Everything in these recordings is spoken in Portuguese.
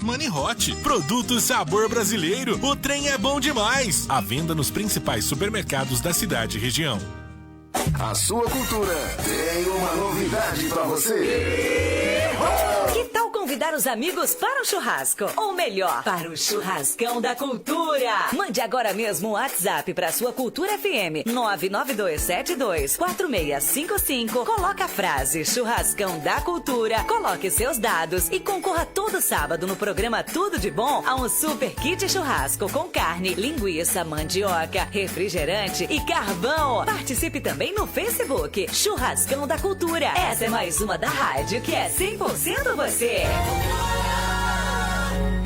Money Hot. Produto sabor brasileiro. O trem é bom demais. À venda nos principais supermercados da cidade e região. A sua cultura tem uma novidade pra você. Que tal convidar os amigos para o churrasco? Ou melhor, para o churrascão da cultura. Mande agora mesmo um WhatsApp para sua Cultura FM 992724655. Coloca a frase churrascão da cultura, coloque seus dados e concorra todo sábado no programa Tudo de Bom a um super kit churrasco com carne, linguiça, mandioca, refrigerante e carvão. Participe também no Facebook Churrascão da Cultura. Essa é mais uma da rádio que é 100% você.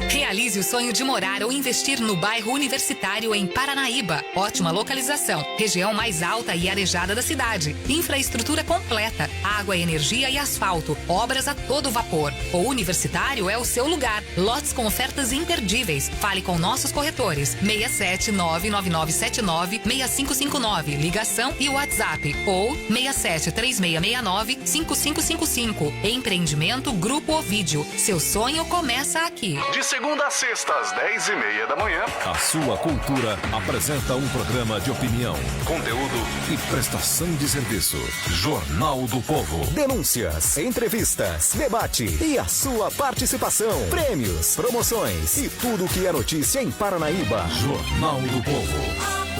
Realize o sonho de morar ou investir no bairro Universitário em Paranaíba. Ótima localização, região mais alta e arejada da cidade. Infraestrutura completa, água, energia e asfalto. Obras a todo vapor. O Universitário é o seu lugar. Lotes com ofertas imperdíveis. Fale com nossos corretores. 67999796559. Ligação e WhatsApp. Ou 6736695555. Empreendimento Grupo Ovídio. Seu sonho começa aqui. De segunda a sexta, às 10h30 da manhã. A sua cultura apresenta um programa de opinião, conteúdo e prestação de serviço. Jornal do Povo. Denúncias, entrevistas, debate e a sua participação. Prêmios, promoções e tudo o que é notícia em Paranaíba. Jornal do Povo.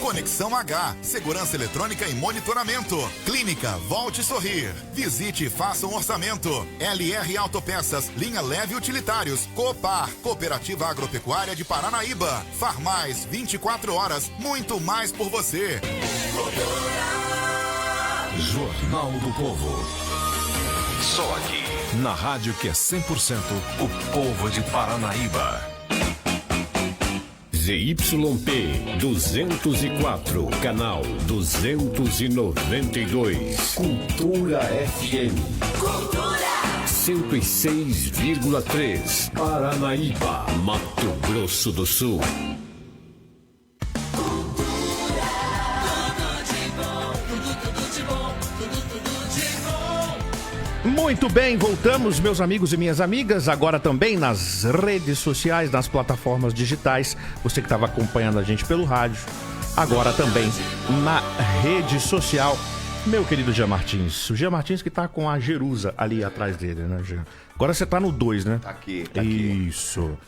Conexão H, segurança eletrônica e monitoramento. Clínica Volte Sorrir. Visite e faça um orçamento. LR Autopeças, linha leve utilitários. Copar, Cooperativa Agropecuária de Paranaíba. Farmais, 24 horas, muito mais por você. Jornal do Povo. Só aqui, na rádio que é 100% o povo de Paranaíba. ZYP 204, canal 292. Cultura FM. Cultura 106,3. Paranaíba, Mato Grosso do Sul. Muito bem, voltamos, meus amigos e minhas amigas, agora também nas redes sociais, nas plataformas digitais. Você que estava acompanhando a gente pelo rádio, agora também na rede social. Meu querido Jean Martins, o Jean Martins que tá com a Jerusa ali atrás dele, né, Jean? Agora você tá no 2, né? Tá aqui. Isso.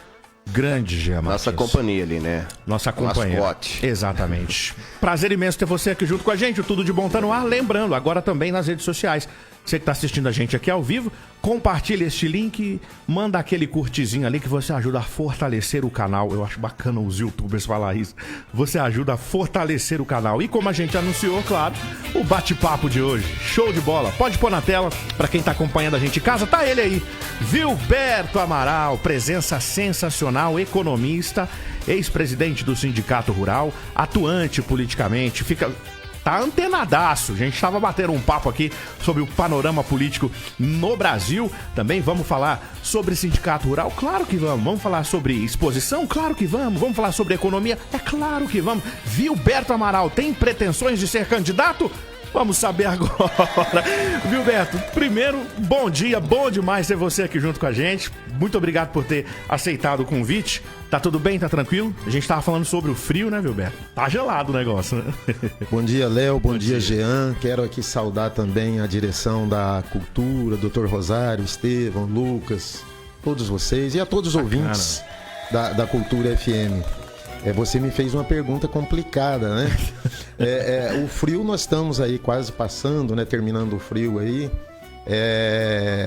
Grande, Jean Martins. Nossa companhia ali, né? Nossa companhia. Mascote. Exatamente. Prazer imenso ter você aqui junto com a gente. O Tudo de Bom tá no ar. Lembrando, agora também nas redes sociais. Você que está assistindo a gente aqui ao vivo, compartilha este link, manda aquele curtizinho ali que você ajuda a fortalecer o canal. Eu acho bacana os youtubers falar isso. Você ajuda a fortalecer o canal. E como a gente anunciou, claro, o bate-papo de hoje. Show de bola. Pode pôr na tela para quem está acompanhando a gente em casa. Tá ele aí, Vilberto Amaral, presença sensacional, economista, ex-presidente do Sindicato Rural, atuante politicamente, tá antenadaço. A gente estava batendo um papo aqui sobre o panorama político no Brasil. Também vamos falar sobre sindicato rural? Claro que vamos. Vamos falar sobre exposição? Claro que vamos. Vamos falar sobre economia? É claro que vamos. Vilberto Amaral tem pretensões de ser candidato? Vamos saber agora. Vilberto, primeiro, bom dia, bom demais ter você aqui junto com a gente. Muito obrigado por ter aceitado o convite. Tá tudo bem? Tá tranquilo? A gente tava falando sobre o frio, né, Vilberto? Tá gelado o negócio, né? Bom dia, Léo. Bom dia, Jean. Quero aqui saudar também a direção da Cultura, Dr. Rosário, Estevão, Lucas, todos vocês e a todos os ouvintes da Cultura FM. Você me fez uma pergunta complicada, né? O frio nós estamos aí quase passando, né? Terminando o frio aí.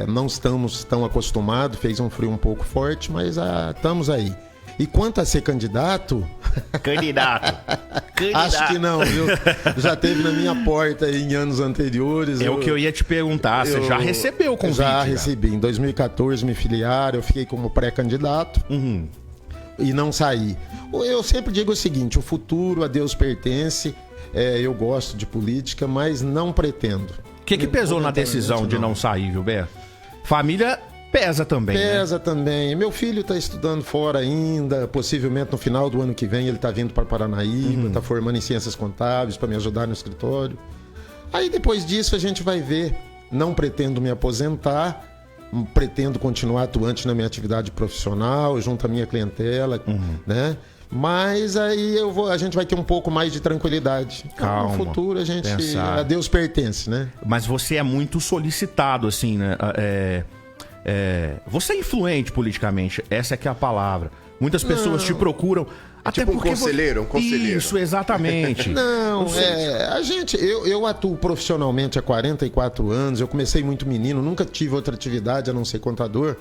Não estamos tão acostumados, fez um frio um pouco forte, mas estamos aí. E quanto a ser candidato... Candidato. Acho que não, viu? Já teve na minha porta aí em anos anteriores. O que eu ia te perguntar, você já recebeu o convite? Já recebi. Em 2014 me filiaram, eu fiquei como pré-candidato. E não saí. Eu sempre digo o seguinte, o futuro a Deus pertence, eu gosto de política, mas não pretendo. O que pesou na decisão de não sair, Vilberto? Família pesa também, Pesa também. Meu filho está estudando fora ainda, possivelmente no final do ano que vem ele está vindo para Paranaíba, está formando em ciências contábeis para me ajudar no escritório. Aí depois disso a gente vai ver. Não pretendo me aposentar, pretendo continuar atuante na minha atividade profissional, junto à minha clientela, né? Mas aí a gente vai ter um pouco mais de tranquilidade. Calma. No futuro a Deus pertence, né? Mas você é muito solicitado, assim, né? Você é influente politicamente, essa é que é a palavra. Muitas pessoas te procuram. Até tipo um conselheiro. Isso, exatamente. Não, eu atuo profissionalmente há 44 anos, eu comecei muito menino, nunca tive outra atividade a não ser contador.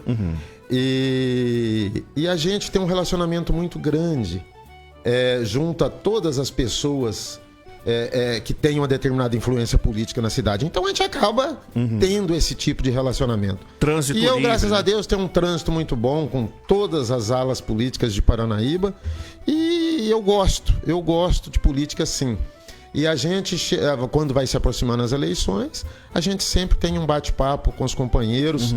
E a gente tem um relacionamento muito grande junto a todas as pessoas que têm uma determinada influência política na cidade. Então a gente acaba tendo esse tipo de relacionamento. Trânsito e eu, livre, graças a Deus, tenho um trânsito muito bom com todas as alas políticas de Paranaíba. E eu gosto de política, sim. E a gente, quando vai se aproximando as eleições, a gente sempre tem um bate-papo com os companheiros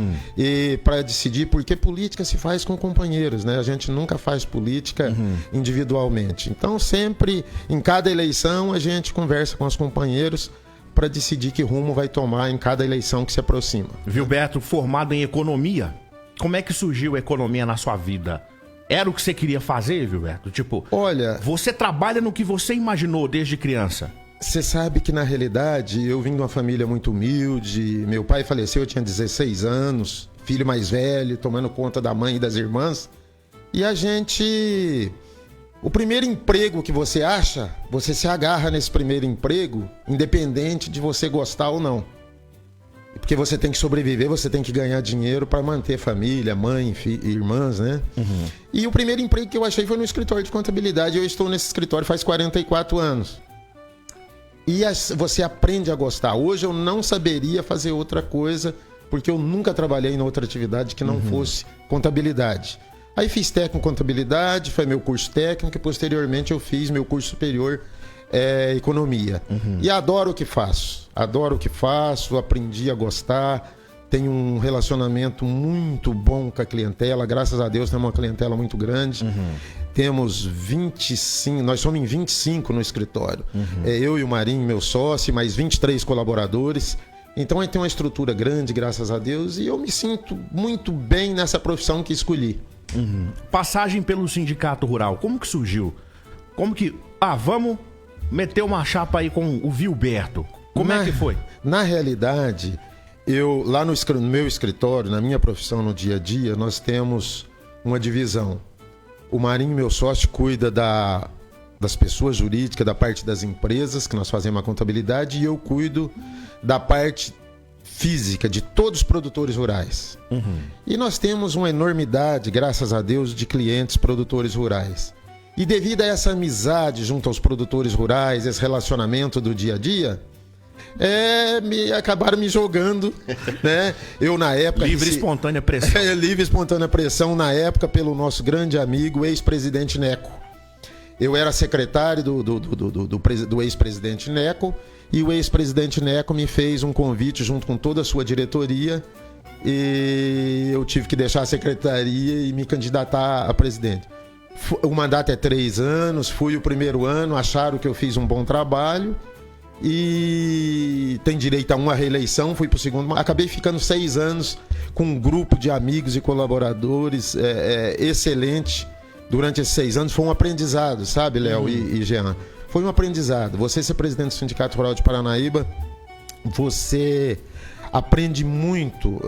para decidir, porque política se faz com companheiros, né? A gente nunca faz política individualmente. Então, sempre, em cada eleição, a gente conversa com os companheiros para decidir que rumo vai tomar em cada eleição que se aproxima. Vilberto, formado em economia, como é que surgiu a economia na sua vida? Era o que você queria fazer, Vilberto? Tipo, olha, você trabalha no que você imaginou desde criança. Você sabe que, na realidade, eu vim de uma família muito humilde. Meu pai faleceu, eu tinha 16 anos, filho mais velho, tomando conta da mãe e das irmãs. E a gente... O primeiro emprego que você acha, você se agarra nesse primeiro emprego, independente de você gostar ou não. Porque você tem que sobreviver, você tem que ganhar dinheiro para manter família, mãe, irmãs, né? E o primeiro emprego que eu achei foi no escritório de contabilidade. Eu estou nesse escritório faz 44 anos. E você aprende a gostar. Hoje eu não saberia fazer outra coisa, porque eu nunca trabalhei em outra atividade que não fosse contabilidade. Aí fiz técnico em contabilidade, foi meu curso técnico, e posteriormente eu fiz meu curso superior economia. E adoro o que faço. Aprendi a gostar. Tenho um relacionamento muito bom com a clientela. Graças a Deus, temos uma clientela muito grande. Temos 25, nós somos em 25 no escritório. Eu e o Marinho, meu sócio, mais 23 colaboradores. Então a gente tem uma estrutura grande, graças a Deus, e eu me sinto muito bem nessa profissão que escolhi. Passagem pelo Sindicato Rural, como que surgiu? Como que... vamos meter uma chapa aí com o Vilberto. Como é que foi? Na realidade, lá no meu escritório, na minha profissão no dia a dia, nós temos uma divisão. O Marinho, meu sócio, cuida das pessoas jurídicas, da parte das empresas, que nós fazemos a contabilidade, e eu cuido da parte física de todos os produtores rurais. E nós temos uma enormidade, graças a Deus, de clientes produtores rurais. E devido a essa amizade junto aos produtores rurais, esse relacionamento do dia a dia, acabaram me jogando, né? Eu, na época... Livre e espontânea pressão. Livre e espontânea pressão, na época, pelo nosso grande amigo, ex-presidente Neco. Eu era secretário do ex-presidente Neco, e o ex-presidente Neco me fez um convite junto com toda a sua diretoria, e eu tive que deixar a secretaria e me candidatar a presidente. O mandato é 3 anos, fui o primeiro ano, acharam que eu fiz um bom trabalho e tem direito a uma reeleição, fui para o segundo, acabei ficando 6 anos com um grupo de amigos e colaboradores excelente. Durante esses 6 anos foi um aprendizado, sabe, Léo e Jean? Foi um aprendizado. Você ser presidente do Sindicato Rural de Paranaíba, você aprende muito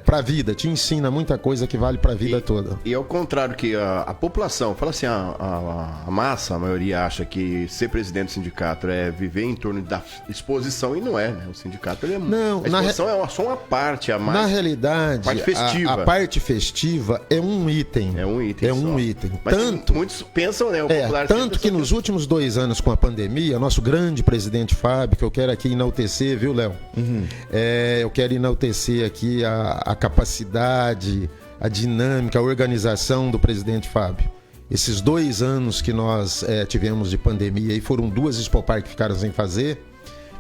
para a vida, te ensina muita coisa que vale para a vida toda. E ao contrário que a população, fala assim, a massa, a maioria acha que ser presidente do sindicato é viver em torno da exposição, e não é, né? O sindicato, ele é... Não, a exposição é só uma parte, a mais... Na realidade, parte festiva. A parte festiva é um item. É um item. Mas tanto, muitos pensam, né? O popular tanto que nos últimos 2 anos com a pandemia, nosso grande presidente Fábio, que eu quero aqui enaltecer, viu, Léo? Eu quero enaltecer aqui a capacidade, a dinâmica, a organização do presidente Fábio. Esses 2 anos que nós tivemos de pandemia, e foram 2 Expopar que ficaram sem fazer,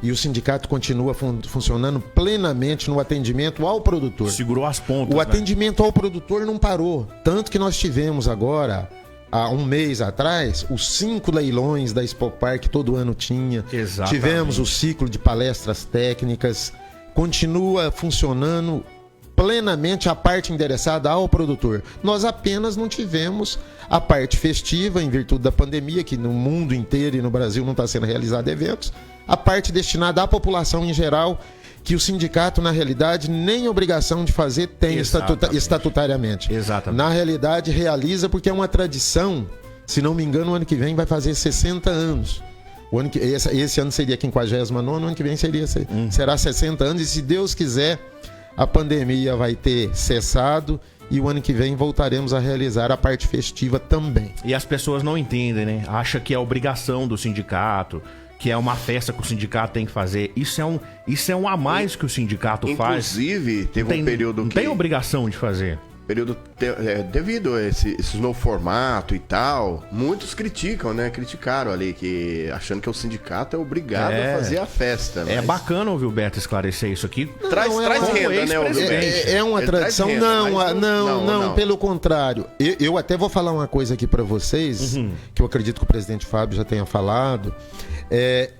e o sindicato continua funcionando plenamente no atendimento ao produtor. Segurou as pontas. O atendimento ao produtor não parou. Tanto que nós tivemos agora, há um mês atrás, os 5 leilões da Expopar que todo ano tinha. Exatamente. Tivemos o ciclo de palestras técnicas. Continua funcionando plenamente a parte endereçada ao produtor. Nós apenas não tivemos a parte festiva, em virtude da pandemia, que no mundo inteiro e no Brasil não está sendo realizado eventos, a parte destinada à população em geral, que o sindicato, na realidade, nem obrigação de fazer tem estatutariamente. Exatamente. Na realidade, realiza porque é uma tradição. Se não me engano, o ano que vem vai fazer 60 anos. Esse ano seria 59º, no ano que vem será 60 anos. E se Deus quiser, a pandemia vai ter cessado e o ano que vem voltaremos a realizar a parte festiva também. E as pessoas não entendem, né? Acham que é obrigação do sindicato, que é uma festa que o sindicato tem que fazer. Isso é um a mais que o sindicato faz. Inclusive, teve um período não tem obrigação de fazer. Devido a esse novo formato e tal, muitos criticaram ali, achando que o sindicato é obrigado a fazer a festa. É bacana ouvir o Beto esclarecer isso aqui. Traz renda, né? É uma tradição. Não, pelo contrário. Eu até vou falar uma coisa aqui para vocês, que eu acredito que o presidente Fábio já tenha falado.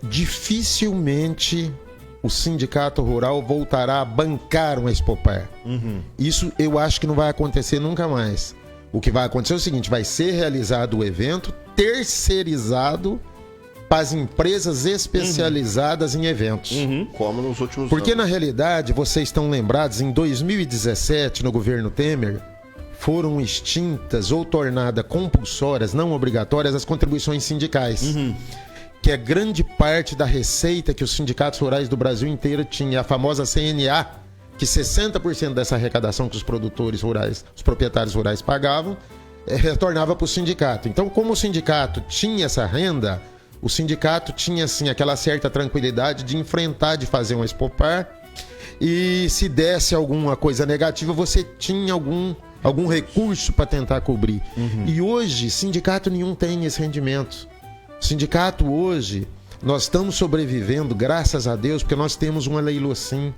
Dificilmente o sindicato rural voltará a bancar uma Expopar. Isso eu acho que não vai acontecer nunca mais. O que vai acontecer é o seguinte: vai ser realizado o evento terceirizado para as empresas especializadas em eventos. Como nos últimos Porque anos. Na realidade, vocês estão lembrados, em 2017, no governo Temer, foram extintas ou tornadas compulsórias, não obrigatórias, as contribuições sindicais. Que é grande parte da receita que os sindicatos rurais do Brasil inteiro tinha, a famosa CNA, que 60% dessa arrecadação que os produtores rurais, os proprietários rurais pagavam, retornava para o sindicato. Então, como o sindicato tinha essa renda, o sindicato tinha, assim, aquela certa tranquilidade de enfrentar, de fazer um Expopar, e se desse alguma coisa negativa, você tinha algum recurso para tentar cobrir. E hoje, sindicato nenhum tem esse rendimento. Sindicato hoje, nós estamos sobrevivendo, graças a Deus, porque nós temos uma leilocim,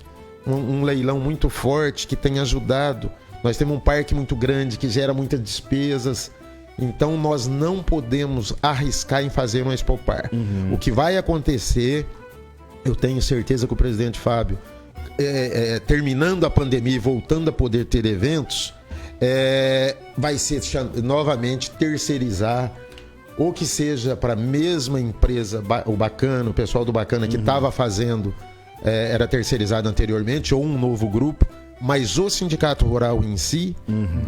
um leilão muito forte que tem ajudado. Nós temos um parque muito grande que gera muitas despesas. Então nós não podemos arriscar em fazer uma Expopar. O que vai acontecer, eu tenho certeza que o presidente Fábio, terminando a pandemia e voltando a poder ter eventos, vai ser novamente terceirizar, ou que seja para a mesma empresa, o pessoal do Bacana que estava fazendo, era terceirizado anteriormente, ou um novo grupo, mas o sindicato rural em si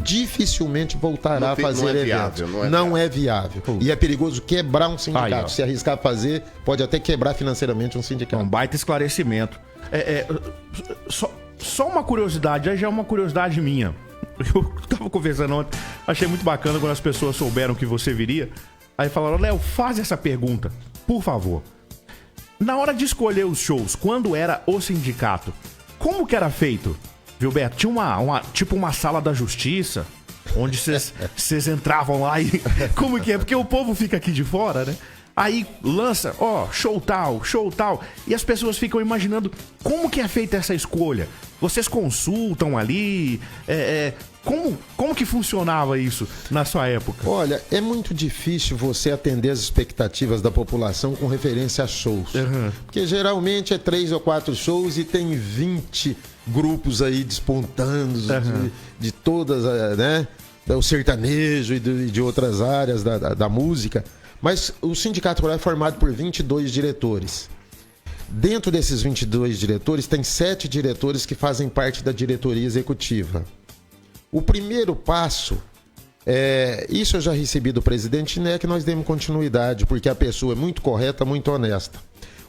dificilmente voltará a fazer eventos. Não é viável. E é perigoso quebrar um sindicato. Se arriscar a fazer, pode até quebrar financeiramente um sindicato. Um baita esclarecimento. Só uma curiosidade, aí já é uma curiosidade minha. Eu estava conversando ontem, achei muito bacana quando as pessoas souberam que você viria. Aí falaram: Léo, faz essa pergunta, por favor. Na hora de escolher os shows, quando era o sindicato, como que era feito? Viu, Beto? Tinha uma sala da justiça, onde vocês entravam lá e... Como que é? Porque o povo fica aqui de fora, né? Aí lança, show tal. E as pessoas ficam imaginando como que é feita essa escolha. Vocês consultam ali? Como que funcionava isso na sua época? Olha, é muito difícil você atender as expectativas da população com referência a shows. Porque geralmente é 3 ou 4 shows e tem 20 grupos aí despontando de todas, né? O sertanejo e de outras áreas da música. Mas o Sindicato Rural é formado por 22 diretores. Dentro desses 22 diretores, tem 7 diretores que fazem parte da diretoria executiva. O primeiro passo, isso eu já recebi do presidente, né, que nós demos continuidade, porque a pessoa é muito correta, muito honesta.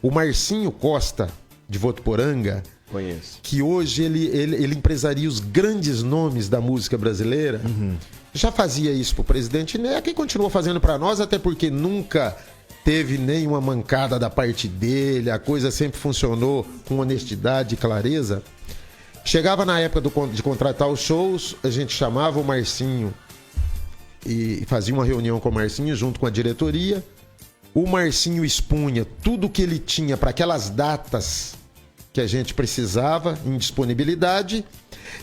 O Marcinho Costa, de Votuporanga, conheço, que hoje ele empresaria os grandes nomes da música brasileira, já fazia isso pro presidente Neca e continua fazendo para nós, até porque nunca teve nenhuma mancada da parte dele, a coisa sempre funcionou com honestidade e clareza. Chegava na época de contratar os shows, a gente chamava o Marcinho e fazia uma reunião com o Marcinho junto com a diretoria. O Marcinho expunha tudo que ele tinha para aquelas datas que a gente precisava em disponibilidade,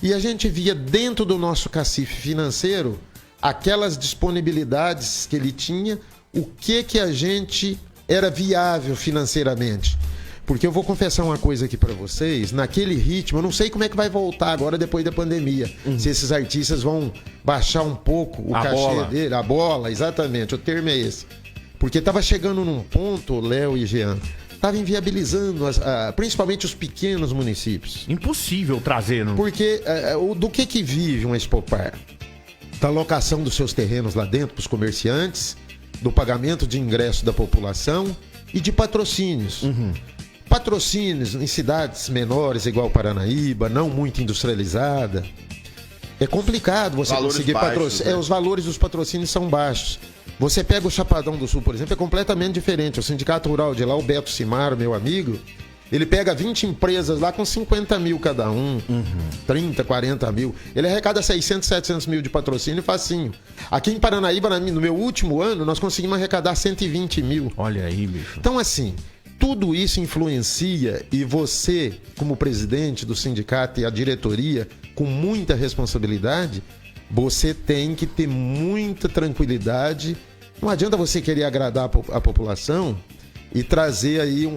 e a gente via dentro do nosso cacife financeiro aquelas disponibilidades que ele tinha, o que a gente era viável financeiramente. Porque eu vou confessar uma coisa aqui pra vocês, naquele ritmo, eu não sei como é que vai voltar agora depois da pandemia. Se esses artistas vão baixar um pouco o cachê dele, a bola, exatamente, o termo é esse. Porque tava chegando num ponto, Léo e Jean, tava inviabilizando principalmente os pequenos municípios. Impossível trazer, não? Porque do que vive uma Expopar? Da locação dos seus terrenos lá dentro para os comerciantes, do pagamento de ingresso da população e de patrocínios. Patrocínios em cidades menores, igual Paranaíba, não muito industrializada. É complicado você conseguir patrocínio. Os valores dos patrocínios são baixos. Você pega o Chapadão do Sul, por exemplo, é completamente diferente. O Sindicato Rural de lá, o Beto Cimaro, meu amigo, ele pega 20 empresas lá com 50 mil cada um, 30, 40 mil. Ele arrecada 600, 700 mil de patrocínio facinho. Aqui em Paranaíba, no meu último ano, nós conseguimos arrecadar 120 mil. Olha aí, bicho. Então, assim, tudo isso influencia e você, como presidente do sindicato e a diretoria, com muita responsabilidade, você tem que ter muita tranquilidade. Não adianta você querer agradar a população e trazer aí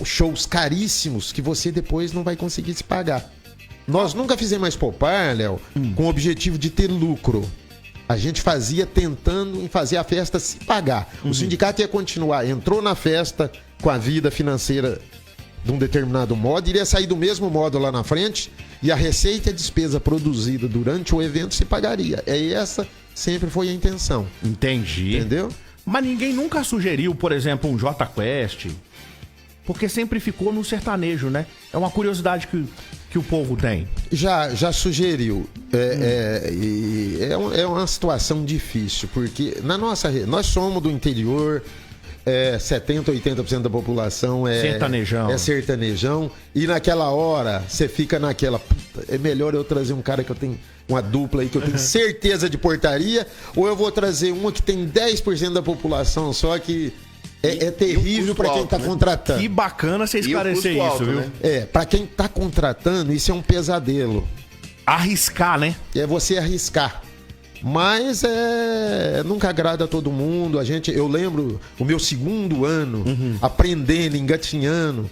shows caríssimos que você depois não vai conseguir se pagar. Nós nunca fizemos mais Expopar, Léo, com o objetivo de ter lucro. A gente fazia tentando em fazer a festa se pagar. O sindicato ia continuar, entrou na festa com a vida financeira de um determinado modo, iria sair do mesmo modo lá na frente e a receita e a despesa produzida durante o evento se pagaria. Essa sempre foi a intenção. Entendi. Entendeu? Mas ninguém nunca sugeriu, por exemplo, um Jota Quest, porque sempre ficou no sertanejo, né? É uma curiosidade que o povo tem. Já sugeriu. É uma situação difícil, porque nós somos do interior, 70%, 80% da população sertanejão. É sertanejão, e naquela hora você fica naquela, puta, é melhor eu trazer um cara que eu tenho uma dupla aí que eu tenho certeza de portaria, ou eu vou trazer uma que tem 10% da população só que é terrível para quem tá contratando. Que bacana você esclarecer isso, alto, viu? Né? Para quem tá contratando, isso é um pesadelo. Arriscar, né? É você arriscar. Mas nunca agrada a todo mundo. Eu lembro o meu segundo ano, aprendendo, engatinhando,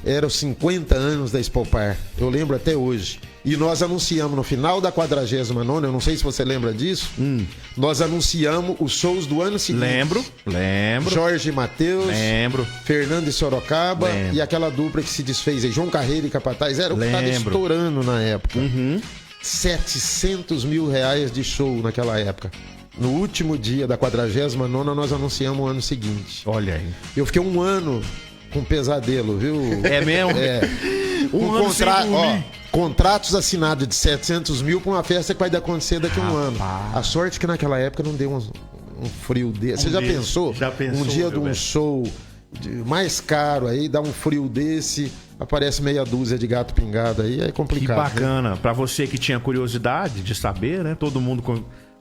eram 50 anos da Expopar. Eu lembro até hoje. E nós anunciamos no final da 49ª, eu não sei se você lembra disso, nós anunciamos os shows do ano seguinte. Lembro. Jorge Mateus. Lembro. Fernando e Sorocaba. E aquela dupla que se desfez aí, João Carreiro e Capataz. Era o que estava estourando na época. 700 mil reais de show naquela época. No último dia da 49ª, nós anunciamos o ano seguinte. Olha aí. Eu fiquei um ano com pesadelo, viu? É mesmo? Contratos assinados de 700 mil para uma festa que vai acontecer daqui a um ano. A sorte que naquela época não deu um frio desse. Você já pensou? Um dia de um show mais caro aí, dá um frio desse, aparece meia dúzia de gato pingado aí, é complicado. Que bacana. Para você que tinha curiosidade de saber, né? Todo mundo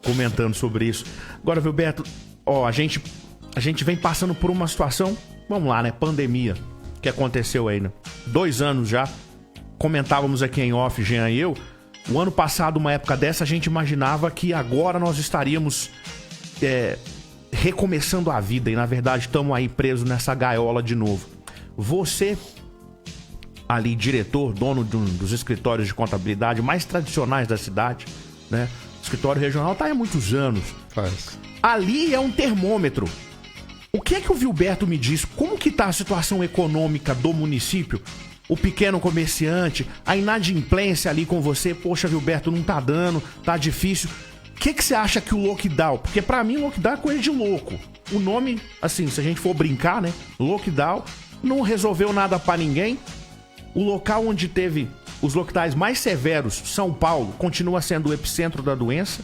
comentando sobre isso. Agora, viu, Beto? A gente vem passando por uma situação, vamos lá, né? Pandemia, que aconteceu aí, né? 2 anos já. Comentávamos aqui em off, Jean e eu. O ano passado, uma época dessa, a gente imaginava que agora nós estaríamos recomeçando a vida. E, na verdade, estamos aí presos nessa gaiola de novo. Você, ali, diretor, dono dos escritórios de contabilidade mais tradicionais da cidade, né? O escritório regional está aí há muitos anos. Faz. Ali é um termômetro. O que é que o Vilberto me diz? Como que está a situação econômica do município? O pequeno comerciante, a inadimplência ali com você, poxa, Vilberto, não tá dando, tá difícil. O que você acha que o lockdown? Porque pra mim, lockdown é coisa de louco. O nome, assim, se a gente for brincar, né? Lockdown não resolveu nada pra ninguém. O local onde teve os lockdowns mais severos, São Paulo, continua sendo o epicentro da doença.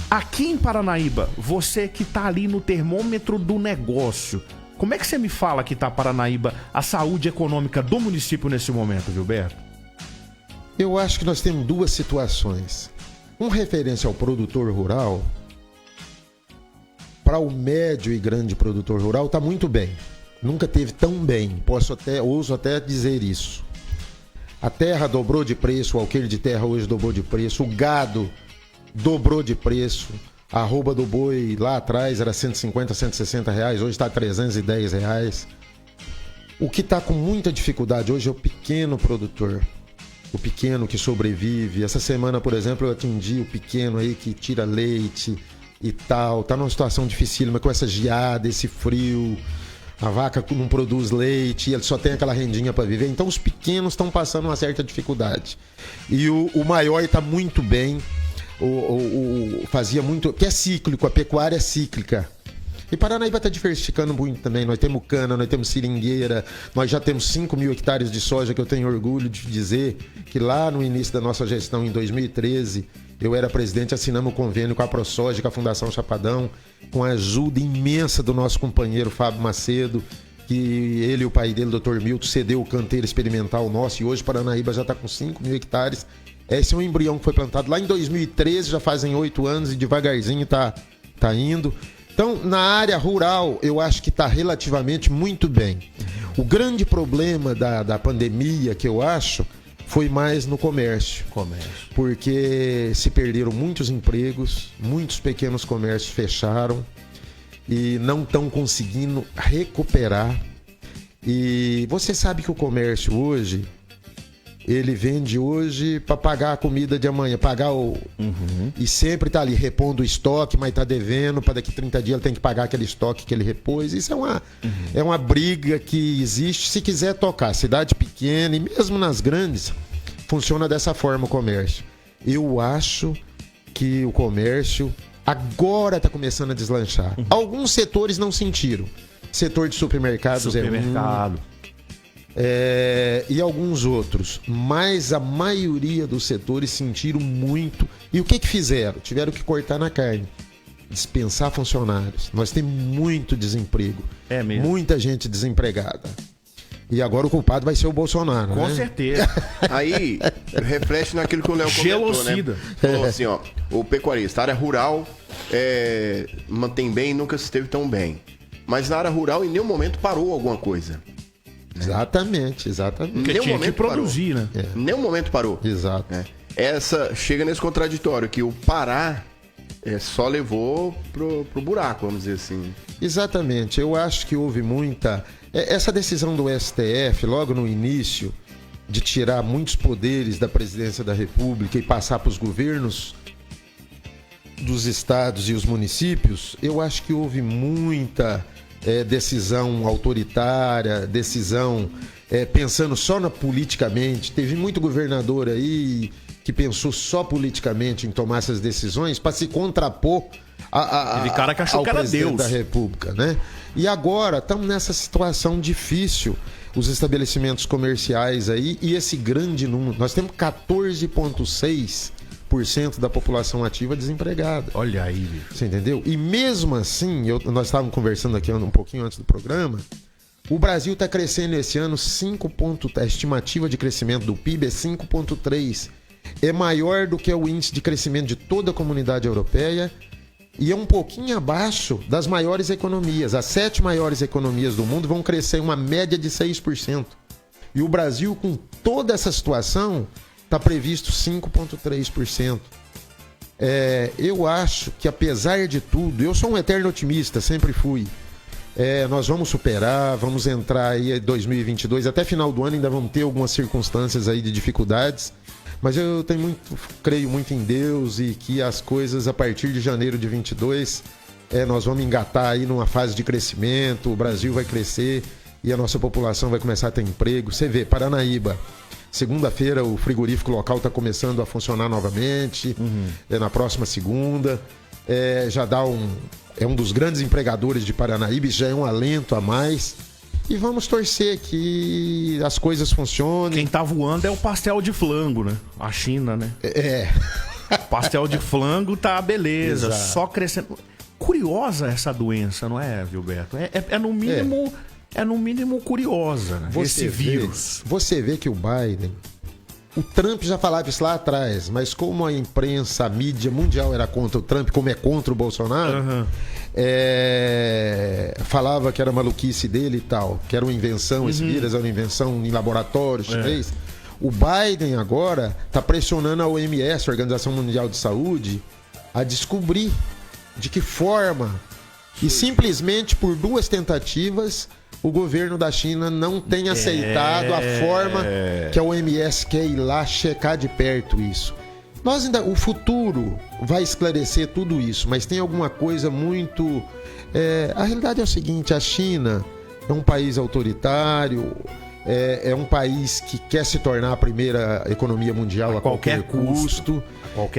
Aqui em Paranaíba, você que tá ali no termômetro do negócio, como é que você me fala que tá Paranaíba, a saúde econômica do município nesse momento, Vilberto? Eu acho que nós temos 2 situações. Um referência ao produtor rural, para o médio e grande produtor rural, tá muito bem. Nunca teve tão bem, ouso até dizer isso. A terra dobrou de preço, o alqueire de terra hoje dobrou de preço, o gado dobrou de preço. A arroba do boi lá atrás era 150, 160 reais, hoje está 310 reais. O que está com muita dificuldade hoje é o pequeno produtor. O pequeno que sobrevive. Essa semana, por exemplo, eu atendi o pequeno aí que tira leite e tal. Tá numa situação dificílima com essa geada, esse frio. A vaca não produz leite, ele só tem aquela rendinha para viver. Então os pequenos estão passando uma certa dificuldade. E o maior está muito bem. Fazia muito... Que é cíclico, a pecuária é cíclica. E Paranaíba está diversificando muito também. Nós temos cana, nós temos seringueira, nós já temos 5 mil hectares de soja, que eu tenho orgulho de dizer que lá no início da nossa gestão, em 2013, eu era presidente, assinamos um convênio com a ProSoja, com a Fundação Chapadão, com a ajuda imensa do nosso companheiro Fábio Macedo, que ele e o pai dele, Dr. Milton, cedeu o canteiro experimental nosso, e hoje Paranaíba já está com 5 mil hectares. Esse é um embrião que foi plantado lá em 2013, já fazem 8 anos, e devagarzinho tá indo. Então, na área rural, eu acho que está relativamente muito bem. O grande problema da pandemia, que eu acho, foi mais no comércio. Porque se perderam muitos empregos, muitos pequenos comércios fecharam e não estão conseguindo recuperar. E você sabe que o comércio hoje, ele vende hoje para pagar a comida de amanhã, e sempre tá ali repondo o estoque, mas tá devendo, para daqui 30 dias ele tem que pagar aquele estoque que ele repôs. Isso é uma briga que existe se quiser tocar. Cidade pequena e mesmo nas grandes, funciona dessa forma o comércio. Eu acho que o comércio agora está começando a deslanchar. Alguns setores não sentiram. Setor de supermercados e alguns outros, mas a maioria dos setores sentiram muito. E o que fizeram? Tiveram que cortar na carne, dispensar funcionários. Nós temos muito desemprego, muita gente desempregada. E agora o culpado vai ser o Bolsonaro, Com certeza. Aí reflete naquilo que o Léo comentou, né? Falou assim, ó, o pecuarista, a área rural mantém bem, nunca se esteve tão bem. Mas na área rural em nenhum momento parou alguma coisa. Exatamente. Porque tinha que produzir, parou, né? Em nenhum momento parou. Exato. Chega nesse contraditório, que o parar só levou pro buraco, vamos dizer assim. Exatamente. Eu acho que houve muita... Essa decisão do STF, logo no início, de tirar muitos poderes da presidência da República e passar para os governos dos estados e os municípios, eu acho que houve muita... decisão autoritária, decisão pensando só politicamente. Teve muito governador aí que pensou só politicamente em tomar essas decisões para se contrapor ao presidente da República, né? E agora estamos nessa situação difícil, os estabelecimentos comerciais aí e esse grande número. Nós temos 14,6% da população ativa desempregada. Olha aí. Você entendeu? E mesmo assim, nós estávamos conversando aqui um pouquinho antes do programa, o Brasil está crescendo esse ano a estimativa de crescimento do PIB é 5,3%. É maior do que o índice de crescimento de toda a comunidade europeia e é um pouquinho abaixo das maiores economias. As 7 maiores economias do mundo vão crescer uma média de 6%. E o Brasil, com toda essa situação... está previsto 5,3%. Eu acho que, apesar de tudo, eu sou um eterno otimista, sempre fui. Nós vamos superar, vamos entrar aí em 2022, até final do ano ainda vamos ter algumas circunstâncias aí de dificuldades, mas eu creio muito em Deus e que as coisas, a partir de janeiro de 22, nós vamos engatar aí numa fase de crescimento, o Brasil vai crescer e a nossa população vai começar a ter emprego. Você vê, Paranaíba, segunda-feira o frigorífico local está começando a funcionar novamente, na próxima segunda. Já dá é um dos grandes empregadores de Paranaíba, já é um alento a mais. E vamos torcer que as coisas funcionem. Quem tá voando é o pastel de flango, né? A China, né? Pastel de flango tá beleza, exato. Só crescendo. Curiosa essa doença, não é, Gilberto? No mínimo... É no mínimo curiosa, né? Esse vírus. Você vê que o Biden, o Trump já falava isso lá atrás, mas como a imprensa, a mídia mundial era contra o Trump, como é contra o Bolsonaro, falava que era maluquice dele e tal, que era uma invenção, esse vírus era uma invenção em laboratório chinês. O Biden agora está pressionando a OMS, a Organização Mundial de Saúde, a descobrir de que forma, e simplesmente por 2 tentativas, o governo da China não tem aceitado a forma que a OMS quer ir lá checar de perto isso. O futuro vai esclarecer tudo isso, mas tem alguma coisa muito... a realidade é o seguinte, a China é um país autoritário, é um país que quer se tornar a primeira economia mundial a qualquer custo.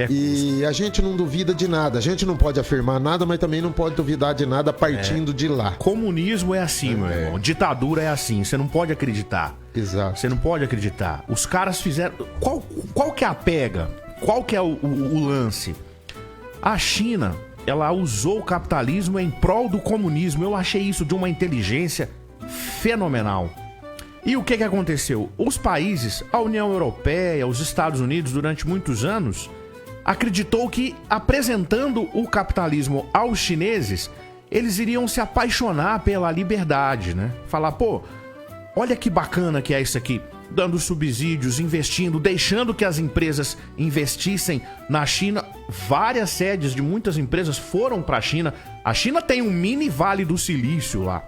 E a gente não duvida de nada. A gente não pode afirmar nada, mas também não pode duvidar de nada partindo de lá. Comunismo é assim, meu irmão. Ditadura é assim. Você não pode acreditar. Exato. Você não pode acreditar. Os caras fizeram... Qual que é a pega? Qual que é o lance? A China, ela usou o capitalismo em prol do comunismo. Eu achei isso de uma inteligência fenomenal. E o que aconteceu? Os países, a União Europeia, os Estados Unidos, durante muitos anos, acreditou que, apresentando o capitalismo aos chineses, eles iriam se apaixonar pela liberdade, né? Falar, pô, olha que bacana que é isso aqui. Dando subsídios, investindo, deixando que as empresas investissem na China. Várias sedes de muitas empresas foram para a China. A China tem um mini Vale do Silício lá.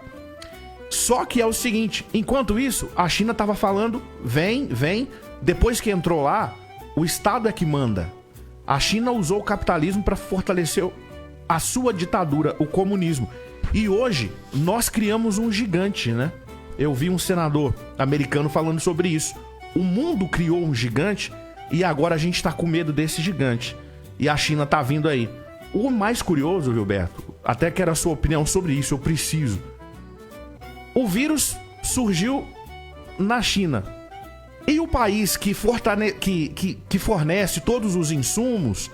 Só que é o seguinte, enquanto isso, a China estava falando, vem, depois que entrou lá, o Estado é que manda. A China usou o capitalismo para fortalecer a sua ditadura, o comunismo. E hoje, nós criamos um gigante, né? Eu vi um senador americano falando sobre isso. O mundo criou um gigante e agora a gente está com medo desse gigante. E a China tá vindo aí. O mais curioso, Gilberto, até quero a sua opinião sobre isso, eu preciso. O vírus surgiu na China. E o país que fornece todos os insumos,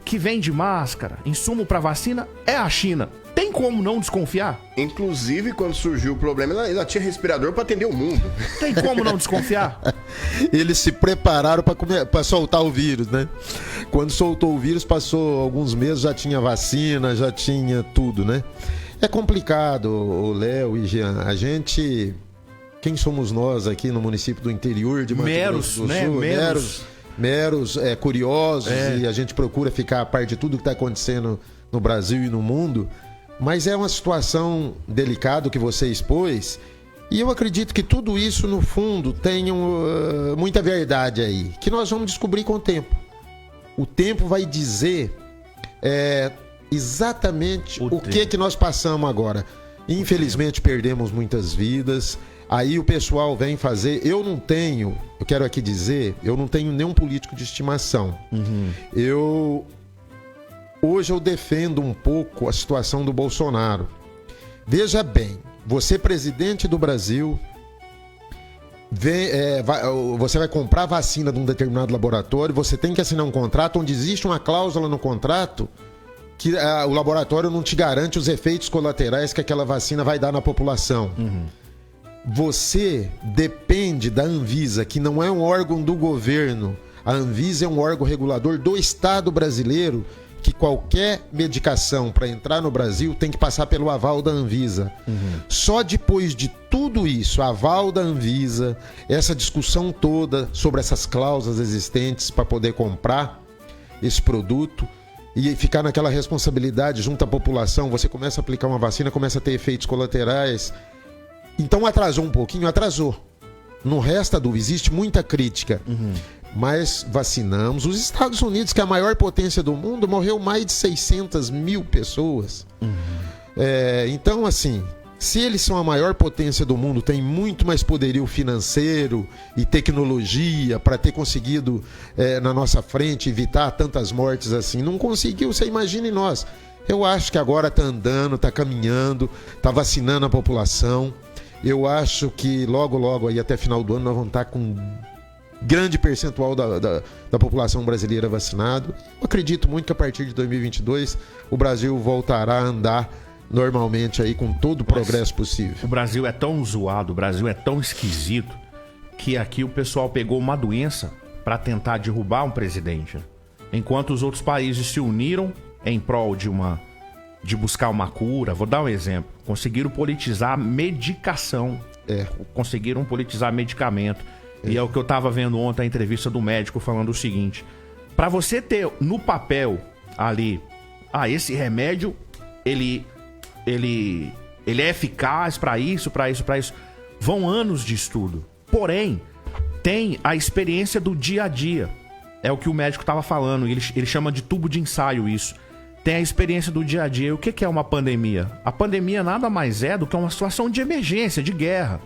que vende máscara, insumo para vacina, é a China. Tem como não desconfiar? Inclusive, quando surgiu o problema, ela tinha respirador para atender o mundo. Tem como não desconfiar? Eles se prepararam para soltar o vírus, né? Quando soltou o vírus, passou alguns meses, já tinha vacina, já tinha tudo, né? É complicado, o Léo e Jean. A gente... Quem somos nós aqui no município do interior de Mato Grosso do Sul? Meros curiosos, e a gente procura ficar a par de tudo que está acontecendo no Brasil e no mundo. Mas é uma situação delicada que você expôs. E eu acredito que tudo isso, no fundo, tem muita verdade aí. Que nós vamos descobrir com o tempo. O tempo vai dizer... exatamente o que nós passamos agora. Infelizmente perdemos muitas vidas. Aí o pessoal vem fazer... Eu quero aqui dizer, eu não tenho nenhum político de estimação. Hoje eu defendo um pouco a situação do Bolsonaro. Veja bem, você presidente do Brasil, você vai comprar vacina de um determinado laboratório, você tem que assinar um contrato onde existe uma cláusula no contrato que o laboratório não te garante os efeitos colaterais que aquela vacina vai dar na população. Você depende da Anvisa, que não é um órgão do governo. A Anvisa é um órgão regulador do Estado brasileiro, que qualquer medicação para entrar no Brasil tem que passar pelo aval da Anvisa. Só depois de tudo isso, aval da Anvisa, essa discussão toda sobre essas cláusulas existentes para poder comprar esse produto, e ficar naquela responsabilidade junto à população, você começa a aplicar uma vacina, começa a ter efeitos colaterais. Então atrasou um pouquinho, atrasou. Não resta dúvida, existe muita crítica. Mas vacinamos. Os Estados Unidos, que é a maior potência do mundo, morreu mais de 600 mil pessoas. Então, assim, se eles são a maior potência do mundo, tem muito mais poderio financeiro e tecnologia para ter conseguido, na nossa frente, evitar tantas mortes assim. Não conseguiu, você imagine nós. Eu acho que agora está andando, está caminhando, está vacinando a população. Eu acho que logo, aí até final do ano, nós vamos estar com grande percentual da população brasileira vacinado. Eu acredito muito que a partir de 2022 o Brasil voltará a andar normalmente aí com todo o progresso possível. O Brasil é tão zoado, o Brasil é tão esquisito, que aqui o pessoal pegou uma doença para tentar derrubar um presidente. Enquanto os outros países se uniram em prol de buscar uma cura. Vou dar um exemplo. Conseguiram politizar medicação. Conseguiram politizar medicamento. E é o que eu tava vendo ontem, a entrevista do médico falando o seguinte: para você ter no papel ali, esse remédio, ele Ele é eficaz para isso. Vão anos de estudo. Porém, tem a experiência do dia a dia. É o que o médico estava falando. Ele chama de tubo de ensaio isso. Tem a experiência do dia a dia. E o que é uma pandemia? A pandemia nada mais é do que uma situação de emergência, de guerra.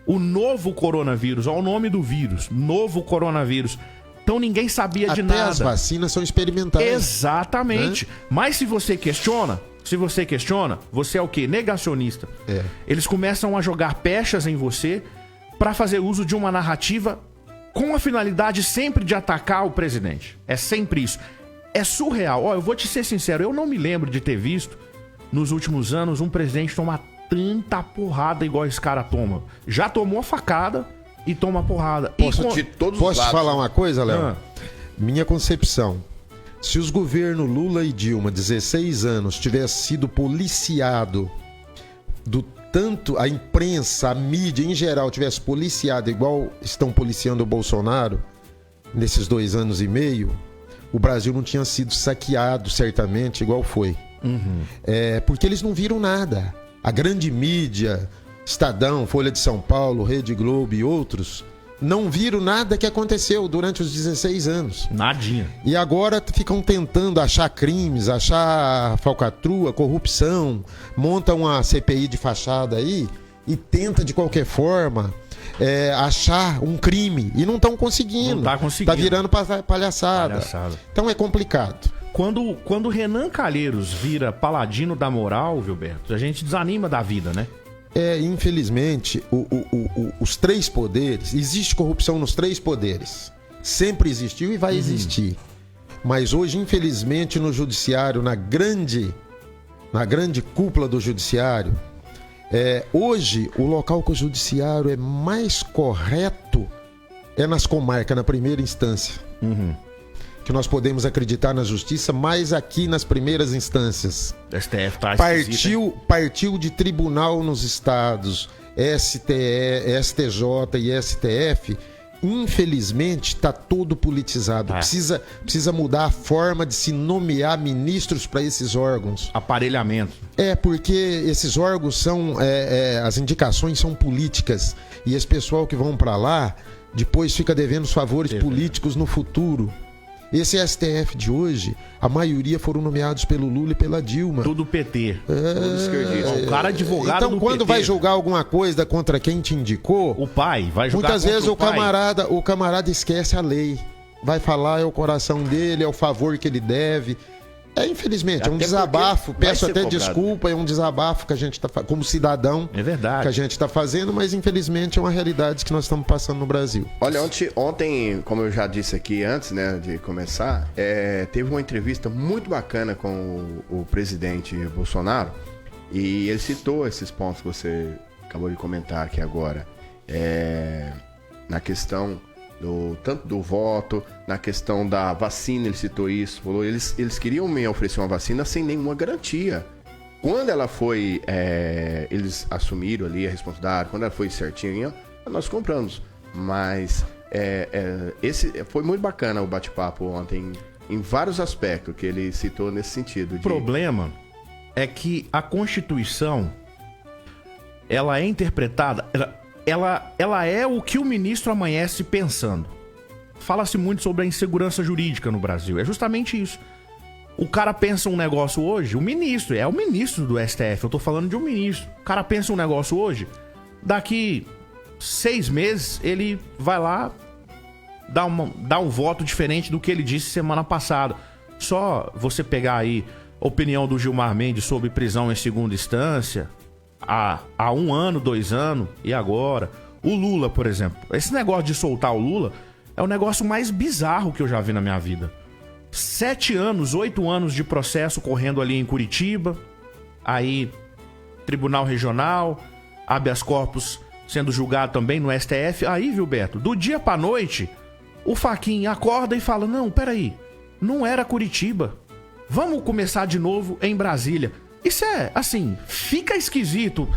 O novo coronavírus, olha o nome do vírus, novo coronavírus. Então ninguém sabia de nada. Até as vacinas são experimentais. Exatamente. Né? Mas se você questiona, você é o quê? Negacionista. Eles começam a jogar pechas em você para fazer uso de uma narrativa com a finalidade sempre de atacar o presidente. É sempre isso. É surreal. Eu vou te ser sincero, eu não me lembro de ter visto, nos últimos anos, um presidente tomar tanta porrada igual esse cara toma. Já tomou facada e toma porrada. Posso te falar uma coisa, Léo? Minha concepção. Se os governos Lula e Dilma, 16 anos, tivessem sido policiado tanto a imprensa, a mídia em geral tivesse policiado igual estão policiando o Bolsonaro nesses 2 anos e meio, o Brasil não tinha sido saqueado certamente igual foi. Porque eles não viram nada. A grande mídia, Estadão, Folha de São Paulo, Rede Globo e outros, não viram nada que aconteceu durante os 16 anos. Nadinha. E agora ficam tentando achar crimes, achar falcatrua, corrupção, montam uma CPI de fachada aí e tenta de qualquer forma achar um crime. E não estão conseguindo. Não tá conseguindo. Tá virando palhaçada. Então é complicado. Quando Renan Calheiros vira paladino da moral, Gilberto, a gente desanima da vida, né? Infelizmente, os 3 poderes, existe corrupção nos 3 poderes. Sempre existiu e vai existir. Mas hoje, infelizmente, no judiciário, na grande cúpula do judiciário, hoje o local que o judiciário é mais correto é nas comarcas, na primeira instância. Que nós podemos acreditar na justiça, mas aqui nas primeiras instâncias. STF tá partiu de tribunal nos estados, STJ e STF, infelizmente está todo politizado. Precisa mudar a forma de se nomear ministros para esses órgãos. Aparelhamento. Porque esses órgãos as indicações são políticas e esse pessoal que vão para lá depois fica devendo os favores políticos no futuro. Esse STF de hoje, a maioria foram nomeados pelo Lula e pela Dilma. Tudo PT. Tudo esquerdista. O cara advogado então, quando vai julgar alguma coisa contra quem te indicou, o pai vai julgar muitas vezes o camarada esquece a lei. Vai falar, é o coração dele, é o favor que ele deve. Infelizmente, é um desabafo. Peço até desculpa, é um desabafo que a gente está como cidadão. É verdade. Que a gente está fazendo, mas infelizmente é uma realidade que nós estamos passando no Brasil. Olha, ontem, como eu já disse aqui antes, né, de começar, teve uma entrevista muito bacana com o presidente Bolsonaro e ele citou esses pontos que você acabou de comentar aqui agora. Na questão tanto do voto, na questão da vacina, ele citou isso, falou, eles queriam me oferecer uma vacina sem nenhuma garantia. Quando ela foi, eles assumiram ali a responsabilidade, quando ela foi certinha, nós compramos. Mas esse foi muito bacana o bate-papo ontem, em vários aspectos que ele citou nesse sentido. O problema é que a Constituição, ela é interpretada... Ela é o que o ministro amanhece pensando. Fala-se muito sobre a insegurança jurídica no Brasil. É justamente isso. O cara pensa um negócio hoje, o ministro do STF, eu tô falando de um ministro. O cara pensa um negócio hoje, daqui 6 meses ele vai lá dar um voto diferente do que ele disse semana passada. Só você pegar aí a opinião do Gilmar Mendes sobre prisão em segunda instância... Há 1 ano, 2 anos, e agora? O Lula, por exemplo. Esse negócio de soltar o Lula é o negócio mais bizarro que eu já vi na minha vida. 7 anos, 8 anos de processo correndo ali em Curitiba. Aí, Tribunal Regional, habeas corpus sendo julgado também no STF. Aí, Gilberto, do dia pra noite, o Fachin acorda e fala, não, peraí, não era Curitiba. Vamos começar de novo em Brasília. Isso fica esquisito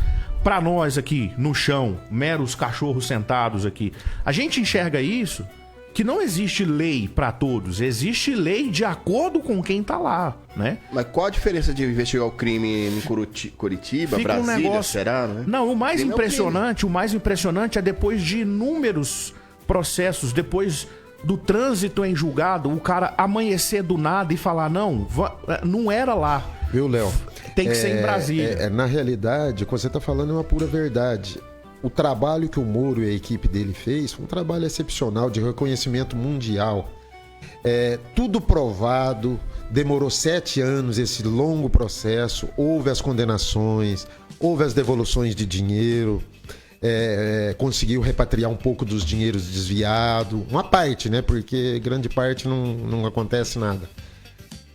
pra nós aqui no chão, meros cachorros sentados aqui. A gente enxerga isso que não existe lei para todos, existe lei de acordo com quem tá lá, né? Mas qual a diferença de investigar o crime em Curitiba, Fica Brasília, será, né? Não, o mais impressionante é depois de inúmeros processos, depois do trânsito em julgado, o cara amanhecer do nada e falar, não era lá. Viu, Léo? Tem que ser em Brasília. Na realidade, o que você está falando é uma pura verdade. O trabalho que o Moro e a equipe dele fez foi um trabalho excepcional, de reconhecimento mundial. Tudo provado, demorou 7 anos esse longo processo, houve as condenações, houve as devoluções de dinheiro, conseguiu repatriar um pouco dos dinheiros desviados, uma parte, né? Porque grande parte não acontece nada.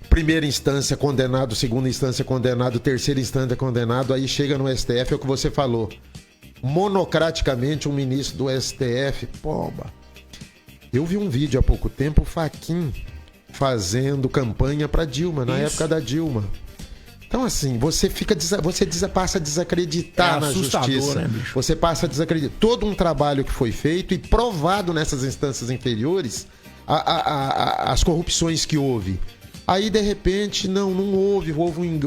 Primeira instância condenado, segunda instância condenado, terceira instância condenado, aí chega no STF, é o que você falou. Monocraticamente, um ministro do STF, pomba. Eu vi um vídeo há pouco tempo, o Fachin fazendo campanha para Dilma, na época da Dilma. Então, assim, você passa a desacreditar na justiça. Né, bicho? Você passa a desacreditar. Todo um trabalho que foi feito e provado nessas instâncias inferiores, as corrupções que houve. Aí, de repente, não houve,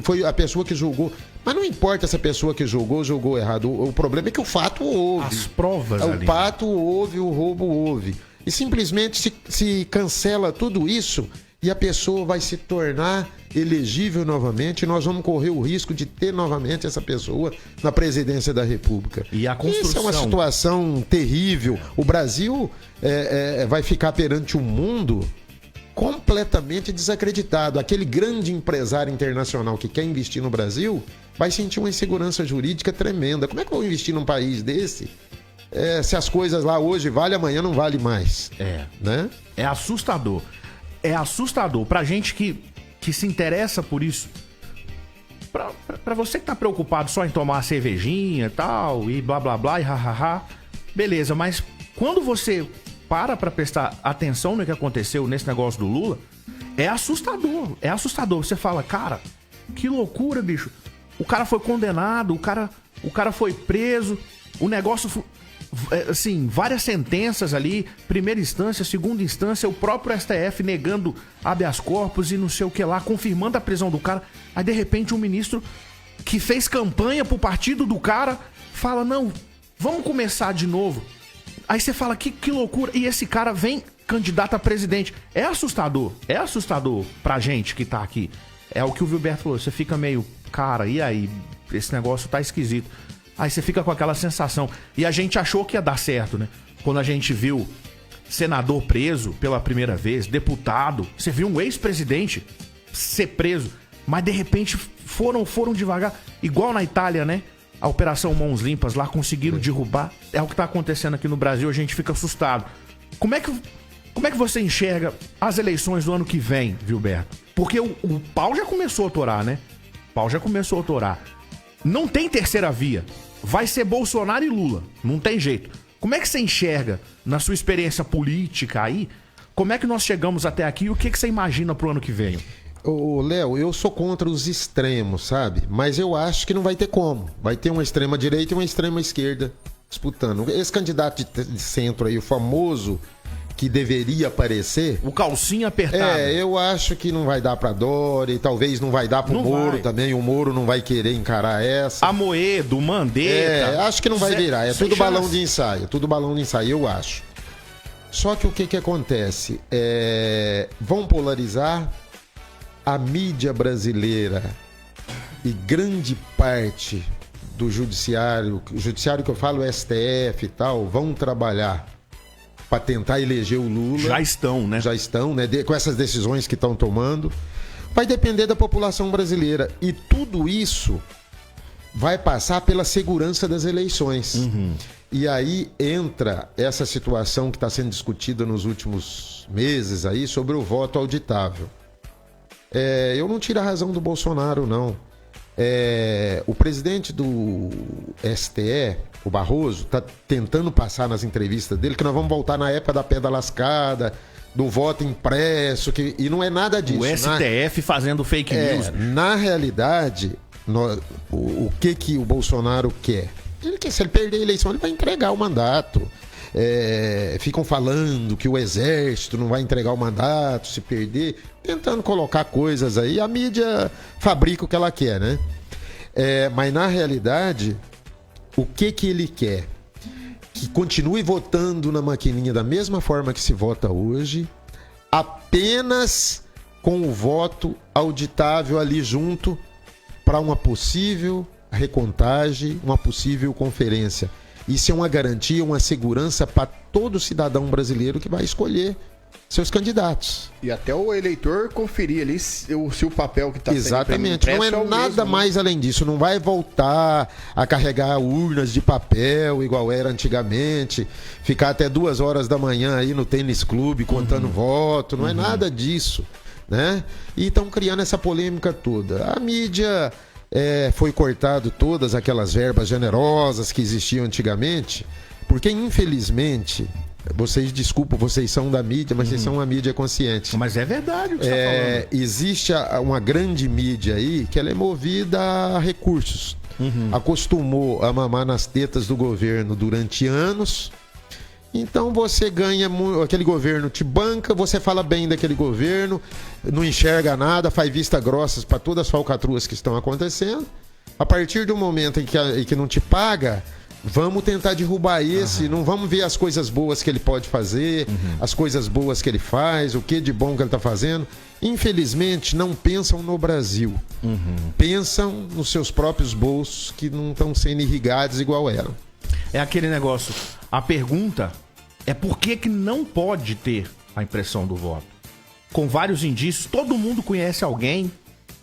foi a pessoa que julgou. Mas não importa se a pessoa que julgou errado. O problema é que o fato houve. As provas ali. O fato houve, o roubo houve. E simplesmente se cancela tudo isso e a pessoa vai se tornar elegível novamente, e nós vamos correr o risco de ter novamente essa pessoa na presidência da República. E a construção... Isso é uma situação terrível. O Brasil vai ficar perante o mundo completamente desacreditado. Aquele grande empresário internacional que quer investir no Brasil vai sentir uma insegurança jurídica tremenda. Como é que eu vou investir num país desse se as coisas lá hoje valem, amanhã não vale mais? Né? É assustador. É assustador. Pra gente que se interessa por isso. Pra você que tá preocupado só em tomar uma cervejinha e tal, e blá blá blá, e hahaha, beleza, mas quando você para prestar atenção no que aconteceu nesse negócio do Lula, é assustador. É assustador. Você fala, cara, que loucura, bicho. O cara foi condenado, o cara foi preso, o negócio, assim, várias sentenças ali, primeira instância, segunda instância, o próprio STF negando habeas corpus e não sei o que lá, confirmando a prisão do cara. Aí, de repente, um ministro que fez campanha pro partido do cara fala, não, vamos começar de novo. Aí você fala, que loucura. E esse cara vem candidato a presidente. É assustador pra gente que tá aqui. É o que o Vilberto falou, você fica meio, cara, e aí? Esse negócio tá esquisito. Aí você fica com aquela sensação. E a gente achou que ia dar certo, né? Quando a gente viu senador preso pela primeira vez, deputado, você viu um ex-presidente ser preso, mas de repente foram devagar. Igual na Itália, né? A Operação Mãos Limpas lá, conseguiram derrubar. É o que tá acontecendo aqui no Brasil, a gente fica assustado. Como é que você enxerga as eleições do ano que vem, Vilberto? Porque o pau já começou a torar, né? O pau já começou a torar. Não tem terceira via. Vai ser Bolsonaro e Lula. Não tem jeito. Como é que você enxerga, na sua experiência política aí, como é que nós chegamos até aqui e o que você imagina pro ano que vem? Ô, Léo, eu sou contra os extremos, sabe? Mas eu acho que não vai ter como. Vai ter uma extrema direita e uma extrema esquerda disputando. Esse candidato de centro aí, o famoso que deveria aparecer... O calcinha apertado. Eu acho que não vai dar pra Dória e talvez não vai dar pro Moro também. O Moro não vai querer encarar essa. Amoedo, Mandetta... acho que não vai virar. É tudo balão de ensaio. Tudo balão de ensaio, eu acho. Só que o que acontece? Vão polarizar... A mídia brasileira e grande parte do judiciário, o judiciário que eu falo, o STF e tal, vão trabalhar para tentar eleger o Lula. Já estão, né? Com essas decisões que estão tomando. Vai depender da população brasileira. E tudo isso vai passar pela segurança das eleições. Uhum. E aí entra essa situação que está sendo discutida nos últimos meses aí sobre o voto auditável. Eu não tiro a razão do Bolsonaro, não. O presidente do STE, o Barroso, está tentando passar nas entrevistas dele que nós vamos voltar na época da pedra lascada, do voto impresso, e não é nada disso. O STF fazendo fake news. Na realidade, o que o Bolsonaro quer? Ele quer, se ele perder a eleição, ele vai entregar o mandato. ficam falando que o exército não vai entregar o mandato se perder, tentando colocar coisas aí. A mídia fabrica o que ela quer, né? Mas na realidade, o que ele quer? Que continue votando na maquininha da mesma forma que se vota hoje, apenas com o voto auditável ali junto para uma possível recontagem, uma possível conferência. Isso é uma garantia, uma segurança para todo cidadão brasileiro que vai escolher seus candidatos. E até o eleitor conferir ali se o papel que está sendo exatamente, não é nada mais além disso. Não vai voltar a carregar urnas de papel igual era antigamente, ficar até 2 horas da manhã aí no tênis clube contando voto, não é nada disso, né? E estão criando essa polêmica toda. A mídia foi cortado todas aquelas verbas generosas que existiam antigamente, porque infelizmente... vocês são da mídia, mas vocês são uma mídia consciente. Mas é verdade o que você está falando. Existe uma grande mídia aí que ela é movida a recursos. Acostumou a mamar nas tetas do governo durante anos. Então você ganha, aquele governo te banca, você fala bem daquele governo, não enxerga nada, faz vista grossas para todas as falcatruas que estão acontecendo. A partir do momento em que não te paga... vamos tentar derrubar esse, não vamos ver as coisas boas que ele pode fazer, as coisas boas que ele faz, o que de bom que ele está fazendo. Infelizmente, não pensam no Brasil. Pensam nos seus próprios bolsos, que não estão sendo irrigados igual eram. É aquele negócio, a pergunta é por que não pode ter a impressão do voto? Com vários indícios, todo mundo conhece alguém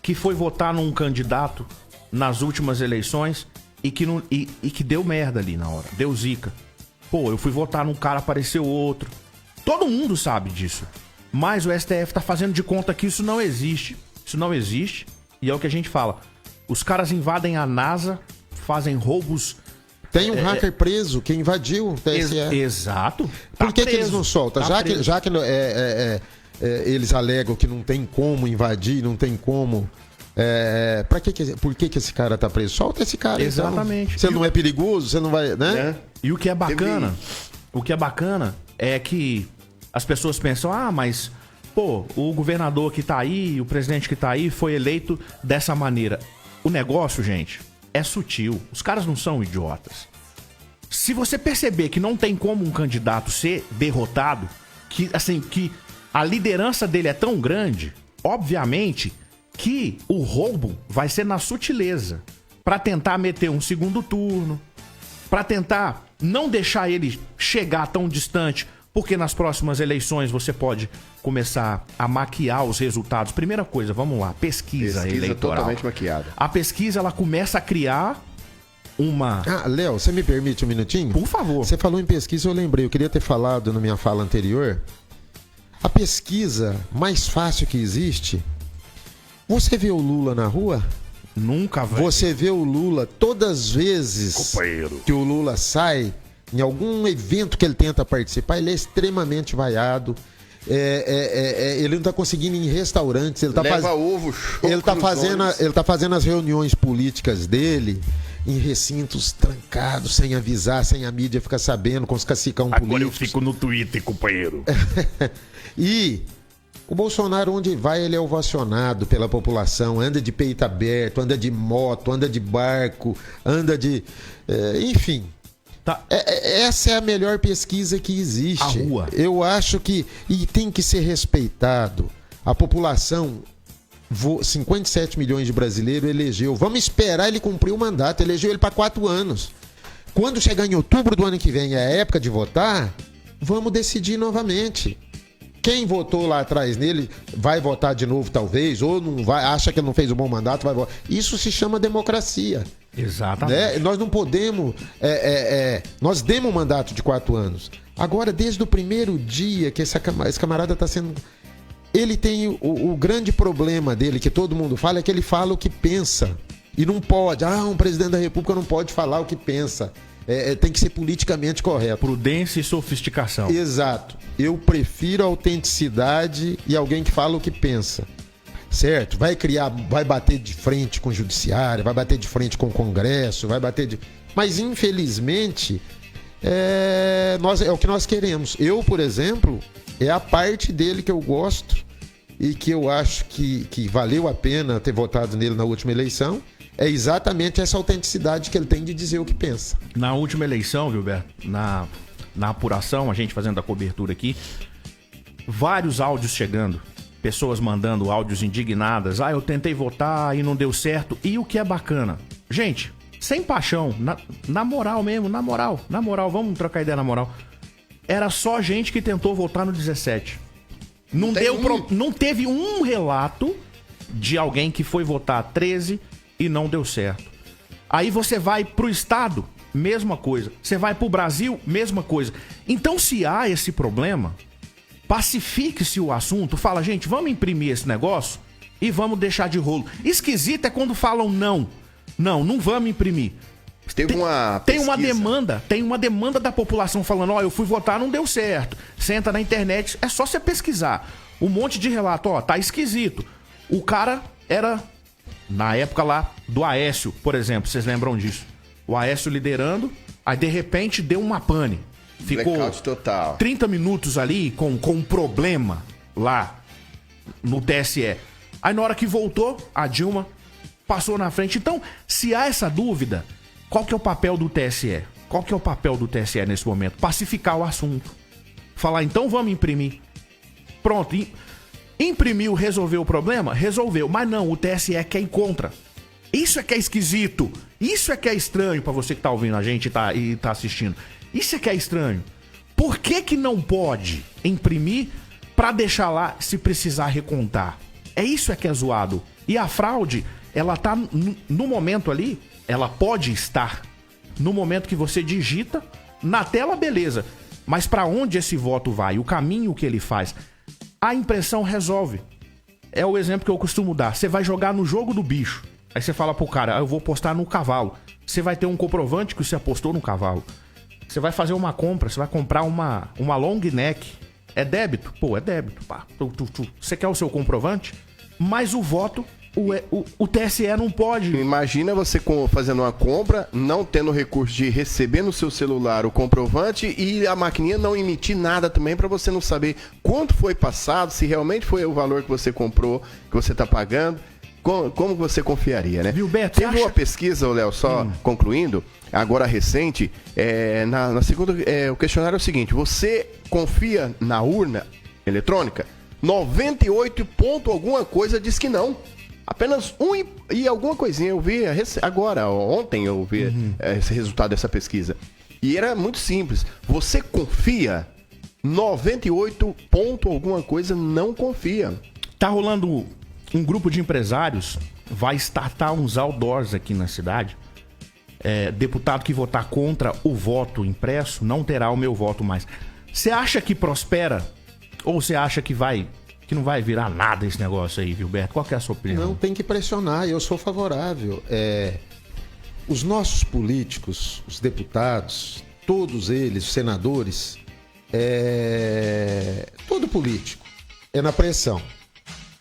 que foi votar num candidato nas últimas eleições e que deu merda ali na hora, deu zica. Pô, eu fui votar num cara, apareceu outro. Todo mundo sabe disso. Mas o STF tá fazendo de conta que isso não existe. Isso não existe. E é o que a gente fala. Os caras invadem a NASA, fazem roubos... Tem um hacker preso que invadiu o TSE. Exato. Por que eles não soltam? Já que eles alegam que não tem como invadir, não tem como... por que esse cara tá preso? Solta esse cara. Exatamente. Então. Você não é perigoso, você não vai, né? E o que é bacana é que as pessoas pensam, mas pô, o governador que tá aí, o presidente que tá aí foi eleito dessa maneira. O negócio, gente, é sutil. Os caras não são idiotas. Se você perceber que não tem como um candidato ser derrotado, que a liderança dele é tão grande, obviamente que o roubo vai ser na sutileza, para tentar meter um segundo turno, para tentar não deixar ele chegar tão distante, porque nas próximas eleições você pode começar a maquiar os resultados. Primeira coisa, vamos lá, pesquisa eleitoral. Totalmente maquiada. A pesquisa, ela começa a criar uma... Léo, você me permite um minutinho? Por favor. Você falou em pesquisa, eu lembrei, eu queria ter falado na minha fala anterior. A pesquisa mais fácil que existe... Você vê o Lula na rua? Nunca vai. Você vê o Lula todas as vezes que o Lula sai, em algum evento que ele tenta participar, ele é extremamente vaiado. Ele não está conseguindo ir em restaurantes. Ele tá fazendo as reuniões políticas dele em recintos trancados, sem avisar, sem a mídia ficar sabendo, com os cacicão políticos. Agora eu fico no Twitter, companheiro. E... o Bolsonaro, onde vai, ele é ovacionado pela população, anda de peito aberto, anda de moto, anda de barco, anda de... enfim. Tá. Essa é a melhor pesquisa que existe. A rua. Eu acho que... e tem que ser respeitado. A população, 57 milhões de brasileiros elegeu. Vamos esperar ele cumprir o mandato. Elegeu ele para 4 anos. Quando chegar em outubro do ano que vem, é a época de votar, vamos decidir novamente. Quem votou lá atrás nele vai votar de novo, talvez, ou não vai, acha que ele não fez um bom mandato, vai votar. Isso se chama democracia. Exatamente. Né? Nós não podemos... nós demos um mandato de 4 anos. Agora, desde o primeiro dia que esse camarada está sendo... Ele tem o grande problema dele, que todo mundo fala, é que ele fala o que pensa. E não pode. Um presidente da República não pode falar o que pensa. Tem que ser politicamente correto. Prudência e sofisticação. Exato. Eu prefiro a autenticidade e alguém que fala o que pensa. Certo? Vai bater de frente com o judiciário, vai bater de frente com o Congresso, vai bater de... Mas, infelizmente, é o que nós queremos. Eu, por exemplo, é a parte dele que eu gosto e que eu acho que valeu a pena ter votado nele na última eleição. É exatamente essa autenticidade que ele tem de dizer o que pensa. Na última eleição, Gilberto, na apuração, a gente fazendo a cobertura aqui, vários áudios chegando, pessoas mandando áudios indignadas. Eu tentei votar e não deu certo. E o que é bacana? Gente, sem paixão, na moral mesmo, na moral, vamos trocar ideia na moral. Era só gente que tentou votar no 17. Não teve um relato de alguém que foi votar 13 e não deu certo. Aí você vai pro estado, mesma coisa. Você vai pro Brasil, mesma coisa. Então, se há esse problema, pacifique-se o assunto. Fala, gente, vamos imprimir esse negócio e vamos deixar de rolo. Esquisito é quando falam não. Não vamos imprimir. Tem uma demanda da população falando, eu fui votar, não deu certo. Senta na internet, é só você pesquisar. Um monte de relato, tá esquisito. O cara era, na época lá, do Aécio, por exemplo, vocês lembram disso? O Aécio liderando, aí de repente deu uma pane. Ficou total. 30 minutos ali com um problema lá no TSE. Aí na hora que voltou, a Dilma passou na frente. Então, se há essa dúvida, qual que é o papel do TSE? Qual que é o papel do TSE nesse momento? Pacificar o assunto. Falar, então vamos imprimir. Pronto, imprimiu, resolveu o problema? Resolveu. Mas não, o TSE quer ir contra. Isso é que é esquisito. Isso é que é estranho pra você que tá ouvindo a gente e tá assistindo. Isso é que é estranho. Por que não pode imprimir pra deixar lá se precisar recontar? É isso é que é zoado. E a fraude, ela tá no momento ali, ela pode estar no momento que você digita, na tela, beleza. Mas pra onde esse voto vai? O caminho que ele faz? A impressão resolve. É o exemplo que eu costumo dar. Você vai jogar no jogo do bicho. Aí você fala pro cara, eu vou postar no cavalo. Você vai ter um comprovante que você apostou no cavalo. Você vai fazer uma compra, você vai comprar uma long neck. É débito? Pô, é débito. Pá. Você quer o seu comprovante? Mas o voto, o TSE não pode. Imagina você fazendo uma compra, não tendo recurso de receber no seu celular o comprovante e a maquininha não emitir nada também para você não saber quanto foi passado, se realmente foi o valor que você comprou, que você está pagando. Como você confiaria, né? Gilberto, teve uma pesquisa, Léo, só concluindo, agora recente, na segunda, o questionário é o seguinte: você confia na urna eletrônica? 98 ponto alguma coisa diz que não. Apenas e alguma coisinha. Eu vi agora, ontem eu vi esse resultado dessa pesquisa. E era muito simples. Você confia? 98 ponto alguma coisa não confia. Tá rolando um grupo de empresários, vai startar uns outdoors aqui na cidade. Deputado que votar contra o voto impresso não terá o meu voto mais. Você acha que prospera? Ou você acha que não vai virar nada esse negócio aí, Gilberto? Qual que é a sua opinião? Não, tem que pressionar, eu sou favorável. Os nossos políticos, os deputados, todos eles, os senadores, todo político é na pressão.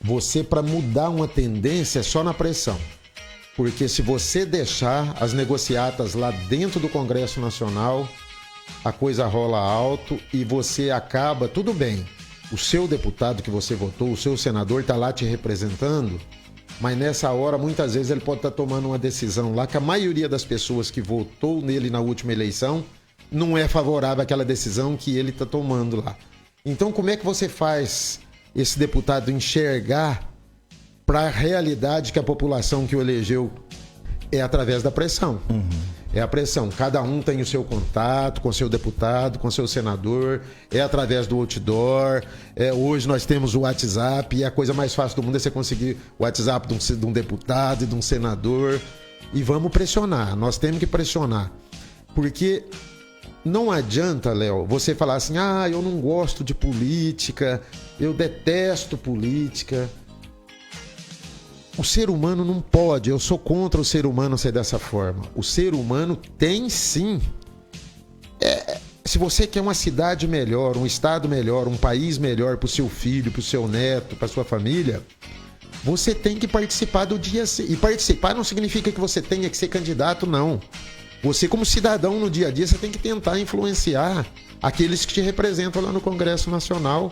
Você, para mudar uma tendência, é só na pressão. Porque se você deixar as negociatas lá dentro do Congresso Nacional, a coisa rola alto e você acaba, tudo bem, o seu deputado que você votou, o seu senador está lá te representando, mas nessa hora, muitas vezes, ele pode estar tomando uma decisão lá que a maioria das pessoas que votou nele na última eleição não é favorável àquela decisão que ele está tomando lá. Então, como é que você faz esse deputado enxergar para a realidade que a população que o elegeu é através da pressão? É a pressão. Cada um tem o seu contato com o seu deputado, com o seu senador, é através do outdoor. Hoje nós temos o WhatsApp e a coisa mais fácil do mundo é você conseguir o WhatsApp de um deputado e de um senador. E vamos pressionar, nós temos que pressionar. Porque não adianta, Léo, você falar assim, eu não gosto de política, eu detesto política. O ser humano não pode, eu sou contra o ser humano ser dessa forma. O ser humano tem sim. Se você quer uma cidade melhor, um estado melhor, um país melhor para o seu filho, para o seu neto, para sua família, você tem que participar do dia. E participar não significa que você tenha que ser candidato, não. Você, como cidadão no dia a dia, você tem que tentar influenciar aqueles que te representam lá no Congresso Nacional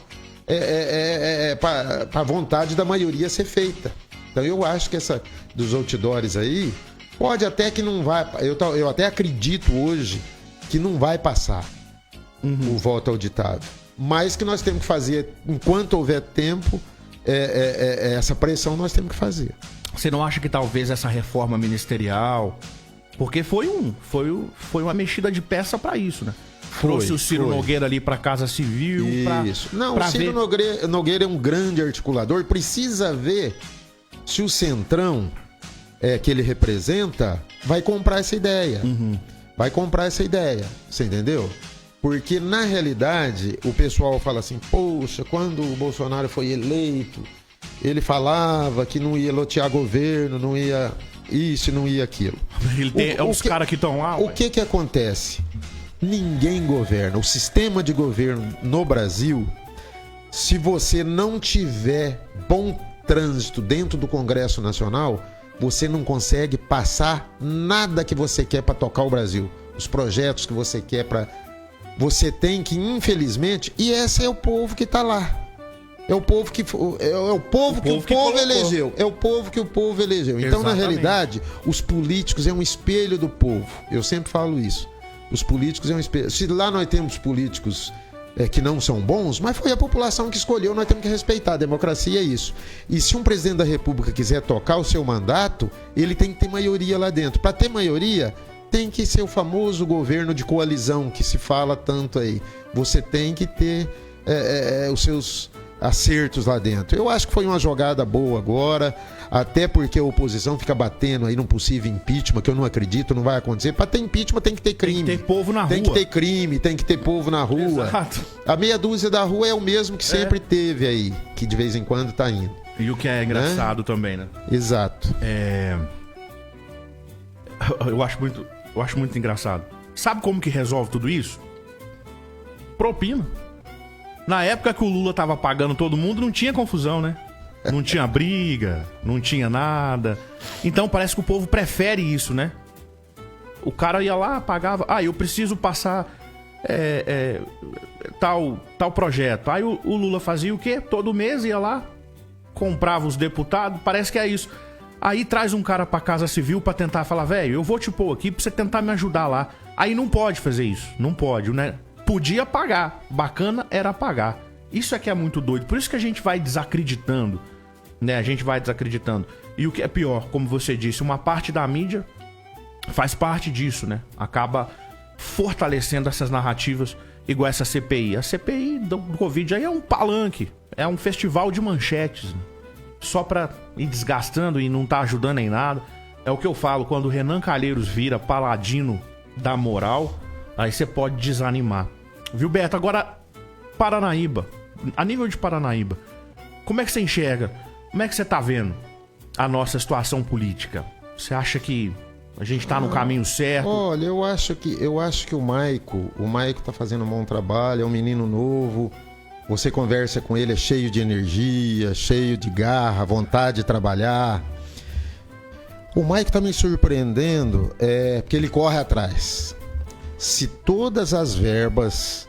para a vontade da maioria ser feita. Então eu acho que essa dos outdoors aí, pode até que não vai... Eu até acredito hoje que não vai passar o voto auditado. Mas que nós temos que fazer, enquanto houver tempo, essa pressão nós temos que fazer. Você não acha que talvez essa reforma ministerial... Porque foi uma mexida de peça para isso, né? Trouxe o Ciro Nogueira ali para Casa Civil. Isso. Não, o Ciro Nogueira é um grande articulador. Precisa ver se o Centrão que ele representa vai comprar essa ideia. Vai comprar essa ideia. Você entendeu? Porque, na realidade, o pessoal fala assim, poxa, quando o Bolsonaro foi eleito, ele falava que não ia lotear governo, não ia... isso, não ia aquilo. Os caras que estão lá. O que acontece? Ninguém governa. O sistema de governo no Brasil, se você não tiver bom trânsito dentro do Congresso Nacional, você não consegue passar nada que você quer para tocar o Brasil. Os projetos que você quer para... Você tem que, infelizmente, e esse é o povo que está lá. É o povo que o povo elegeu. É o povo que o povo elegeu. Então, exatamente. Na realidade, os políticos é um espelho do povo. Eu sempre falo isso. Os políticos é um espelho. Se lá nós temos políticos que não são bons, mas foi a população que escolheu, nós temos que respeitar. A democracia é isso. E se um presidente da República quiser tocar o seu mandato, ele tem que ter maioria lá dentro. Para ter maioria, tem que ser o famoso governo de coalizão que se fala tanto aí. Você tem que ter os seus acertos lá dentro. Eu acho que foi uma jogada boa agora, até porque a oposição fica batendo aí num possível impeachment, que eu não acredito, não vai acontecer. Para ter impeachment tem que ter crime. Tem que ter povo na rua. Tem que ter crime, tem que ter povo na rua. Exato. A meia dúzia da rua é o mesmo que sempre teve aí, que de vez em quando tá indo. E o que é engraçado também, né? Exato. Eu acho muito engraçado. Sabe como que resolve tudo isso? Propina. Na época que o Lula tava pagando todo mundo, não tinha confusão, né? Não tinha briga, não tinha nada. Então parece que o povo prefere isso, né? O cara ia lá, pagava... eu preciso passar tal projeto. Aí o Lula fazia o quê? Todo mês ia lá, comprava os deputados, parece que é isso. Aí traz um cara pra Casa Civil pra tentar falar, velho, eu vou te pôr aqui pra você tentar me ajudar lá. Aí não pode fazer isso, não pode, né? Podia pagar, bacana era pagar. Isso é que é muito doido, por isso que a gente vai desacreditando, né? A gente vai desacreditando. E o que é pior, como você disse, uma parte da mídia faz parte disso, né? Acaba fortalecendo essas narrativas igual essa CPI. A CPI do Covid aí é um palanque, é um festival de manchetes, né? Só pra ir desgastando e não tá ajudando em nada. É o que eu falo, quando o Renan Calheiros vira paladino da moral, aí você pode desanimar. Viu, Beto? Agora, Paranaíba. A nível de Paranaíba, como é que você enxerga? Como é que você tá vendo a nossa situação política? Você acha que a gente tá no caminho certo? Olha, eu acho que o Maico tá fazendo um bom trabalho, é um menino novo. Você conversa com ele, é cheio de energia, cheio de garra, vontade de trabalhar. O Maico tá me surpreendendo, porque ele corre atrás. Se todas as verbas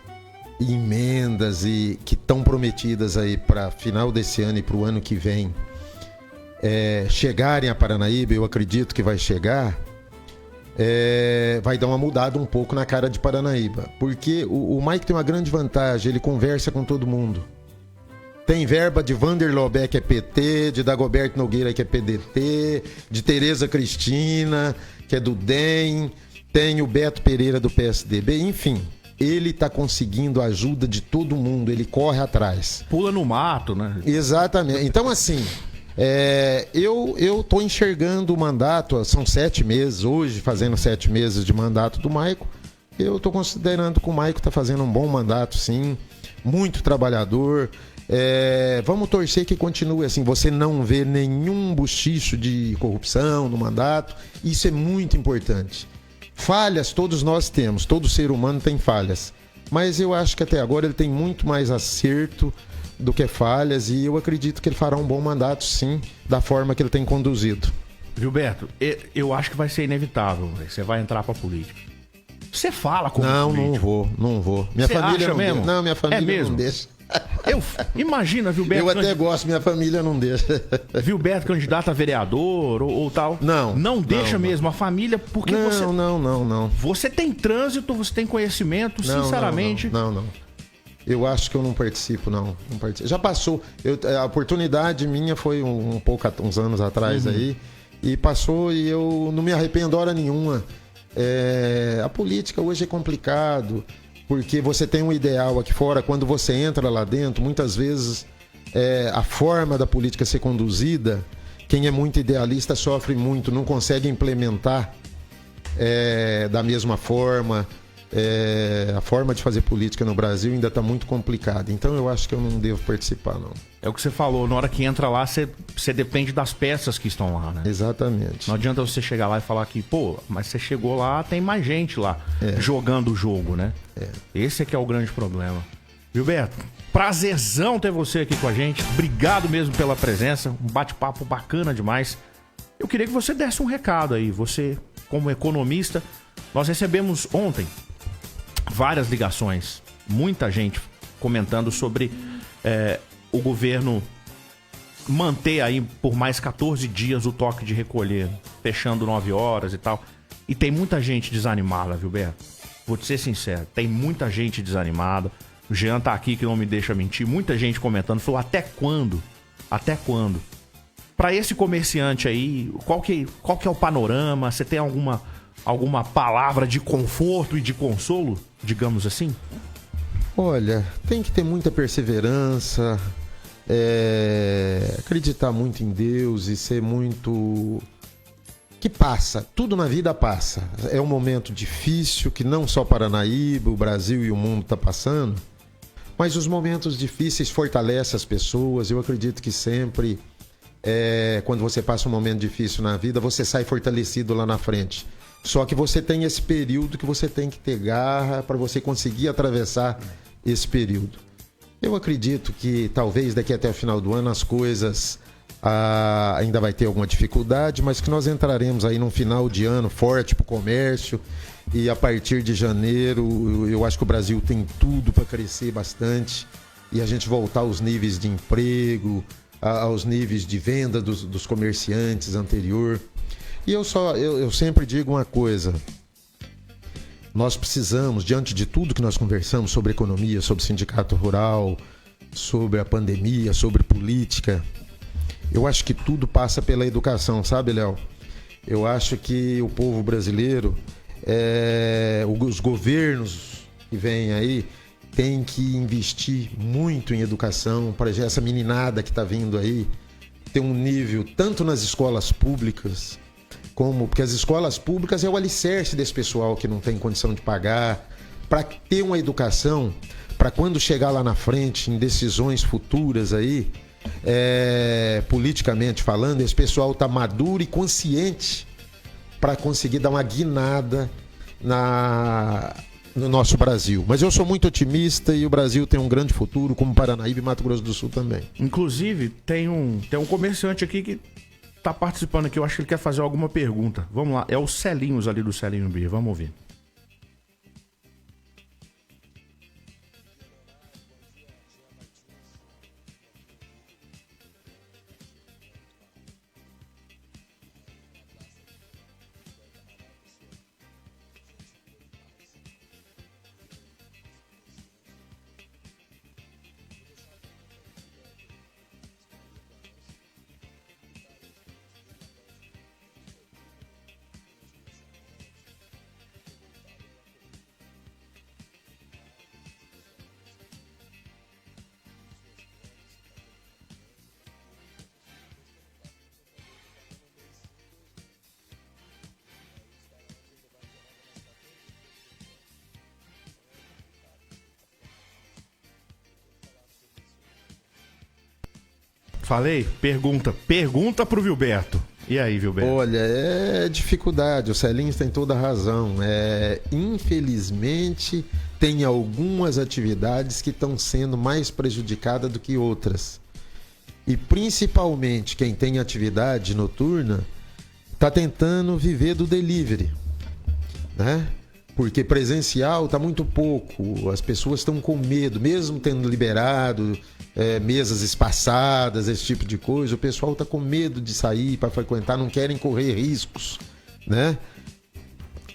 e emendas que estão prometidas aí para final desse ano e para o ano que vem chegarem a Paranaíba, eu acredito que vai chegar, vai dar uma mudada um pouco na cara de Paranaíba. Porque o Mike tem uma grande vantagem, ele conversa com todo mundo. Tem verba de Vander Lobeck, que é PT, de Dagoberto Nogueira, que é PDT, de Tereza Cristina, que é do DEM, tem o Beto Pereira do PSDB, enfim. Ele está conseguindo a ajuda de todo mundo, ele corre atrás. Pula no mato, né? Exatamente. Então, assim, eu tô enxergando o mandato, são 7 meses, hoje fazendo 7 meses de mandato do Maico. Eu tô considerando que o Maico tá fazendo um bom mandato, sim, muito trabalhador. Vamos torcer que continue assim. Você não vê nenhum bochicho de corrupção no mandato, isso é muito importante. Falhas todos nós temos, todo ser humano tem falhas, mas eu acho que até agora ele tem muito mais acerto do que falhas, e eu acredito que ele fará um bom mandato, sim, da forma que ele tem conduzido. Gilberto, eu acho que vai ser inevitável. Você vai entrar pra política. Você fala como político. Não vou. Minha família não mesmo? Não, minha família não deixa. Imagina, Vilberto... Eu até gosto, minha família não deixa. Vilberto candidato a vereador ou tal? Não deixa mesmo a família, porque você... Não. Você tem trânsito, você tem conhecimento, sinceramente... Não. Eu acho que eu não participo, não. Já passou. A oportunidade minha foi uns anos atrás aí, e passou e eu não me arrependo hora nenhuma. A política hoje é complicado, porque você tem um ideal aqui fora, quando você entra lá dentro, muitas vezes a forma da política ser conduzida, quem é muito idealista sofre muito, não consegue implementar da mesma forma. A forma de fazer política no Brasil ainda está muito complicada. Então eu acho que eu não devo participar, não. É o que você falou, na hora que entra lá, você depende das peças que estão lá, né? Exatamente. Não adianta você chegar lá e falar que, mas você chegou lá, tem mais gente lá jogando o jogo, né? Esse é que é o grande problema. Gilberto, prazerzão ter você aqui com a gente. Obrigado mesmo pela presença. Um bate-papo bacana demais. Eu queria que você desse um recado aí. Você, como economista, nós recebemos ontem várias ligações, muita gente comentando sobre o governo manter aí por mais 14 dias o toque de recolher, fechando 9 horas e tal. E tem muita gente desanimada, Vilberto. Vou te ser sincero, tem muita gente desanimada. O Jean tá aqui que não me deixa mentir. Muita gente comentando, falou, até quando? Até quando? Pra esse comerciante aí, qual que é o panorama? Você tem alguma palavra de conforto e de consolo, digamos assim? Olha, tem que ter muita perseverança, acreditar muito em Deus e ser muito... que passa, tudo na vida passa. É um momento difícil que não só Paranaíba, o Brasil e o mundo está passando, mas os momentos difíceis fortalecem as pessoas. Eu acredito que sempre, quando você passa um momento difícil na vida, você sai fortalecido lá na frente. Só que você tem esse período que você tem que ter garra para você conseguir atravessar esse período. Eu acredito que talvez daqui até o final do ano as coisas ainda vai ter alguma dificuldade, mas que nós entraremos aí num final de ano forte para o comércio, e a partir de janeiro eu acho que o Brasil tem tudo para crescer bastante e a gente voltar aos níveis de emprego, aos níveis de venda dos comerciantes anterior. E eu sempre digo uma coisa: nós precisamos, diante de tudo que nós conversamos sobre economia, sobre sindicato rural, sobre a pandemia, sobre política, eu acho que tudo passa pela educação, sabe, Léo? Eu acho que o povo brasileiro, os governos que vêm aí, tem que investir muito em educação para essa meninada que está vindo aí ter um nível tanto nas escolas públicas, porque as escolas públicas é o alicerce desse pessoal que não tem condição de pagar, para ter uma educação, para quando chegar lá na frente, em decisões futuras aí, politicamente falando, esse pessoal tá maduro e consciente para conseguir dar uma guinada no nosso Brasil. Mas eu sou muito otimista e o Brasil tem um grande futuro, como Paranaíba e Mato Grosso do Sul também. Inclusive, tem um comerciante aqui que tá participando aqui, eu acho que ele quer fazer alguma pergunta. Vamos lá, é o Celinhos ali do Celinho Beer, vamos ouvir. Falei? Pergunta pro Vilberto. E aí, Vilberto? Olha, é dificuldade. O Celinho tem toda a razão. Infelizmente, tem algumas atividades que estão sendo mais prejudicadas do que outras. E principalmente quem tem atividade noturna, está tentando viver do delivery, né? Porque presencial está muito pouco, as pessoas estão com medo, mesmo tendo liberado mesas espaçadas, esse tipo de coisa, o pessoal está com medo de sair para frequentar, não querem correr riscos, né?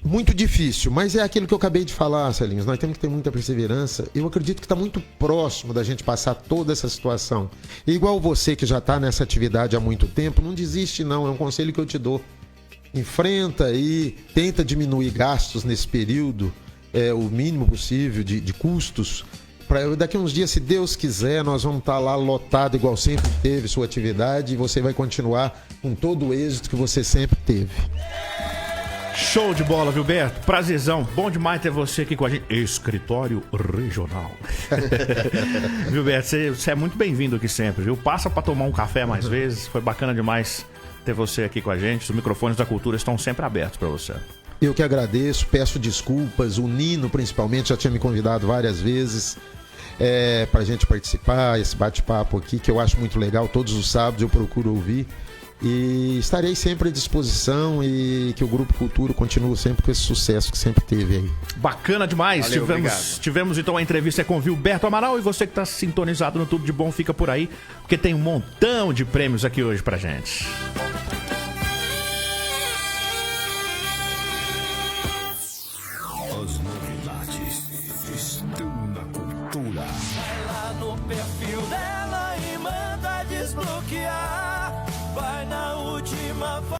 Muito difícil, mas é aquilo que eu acabei de falar, Celinhos, nós temos que ter muita perseverança. Eu acredito que está muito próximo da gente passar toda essa situação. E igual você que já está nessa atividade há muito tempo, não desiste não, é um conselho que eu te dou. Enfrenta e tenta diminuir gastos nesse período, o mínimo possível de custos. Daqui a uns dias, se Deus quiser, nós vamos estar lá lotado igual sempre teve sua atividade e você vai continuar com todo o êxito que você sempre teve. Show de bola, viu, Beto? Prazerzão. Bom demais ter você aqui com a gente. Escritório Regional. Viu, Beto? Você é muito bem-vindo aqui sempre, viu? Passa pra tomar um café mais vezes. Foi bacana demais ter você aqui com a gente. Os microfones da cultura estão sempre abertos pra você. Eu que agradeço, peço desculpas. O Nino, principalmente, já tinha me convidado várias vezes pra gente participar, esse bate-papo aqui, que eu acho muito legal. Todos os sábados eu procuro ouvir. E estarei sempre à disposição e que o Grupo Cultura continue sempre com esse sucesso que sempre teve aí. Bacana demais. Valeu, tivemos então a entrevista com o Vilberto Amaral, e você que está sintonizado no Tudo de Bom, fica por aí, porque tem um montão de prêmios aqui hoje pra gente. As novidades estão na cultura. Vai lá no perfil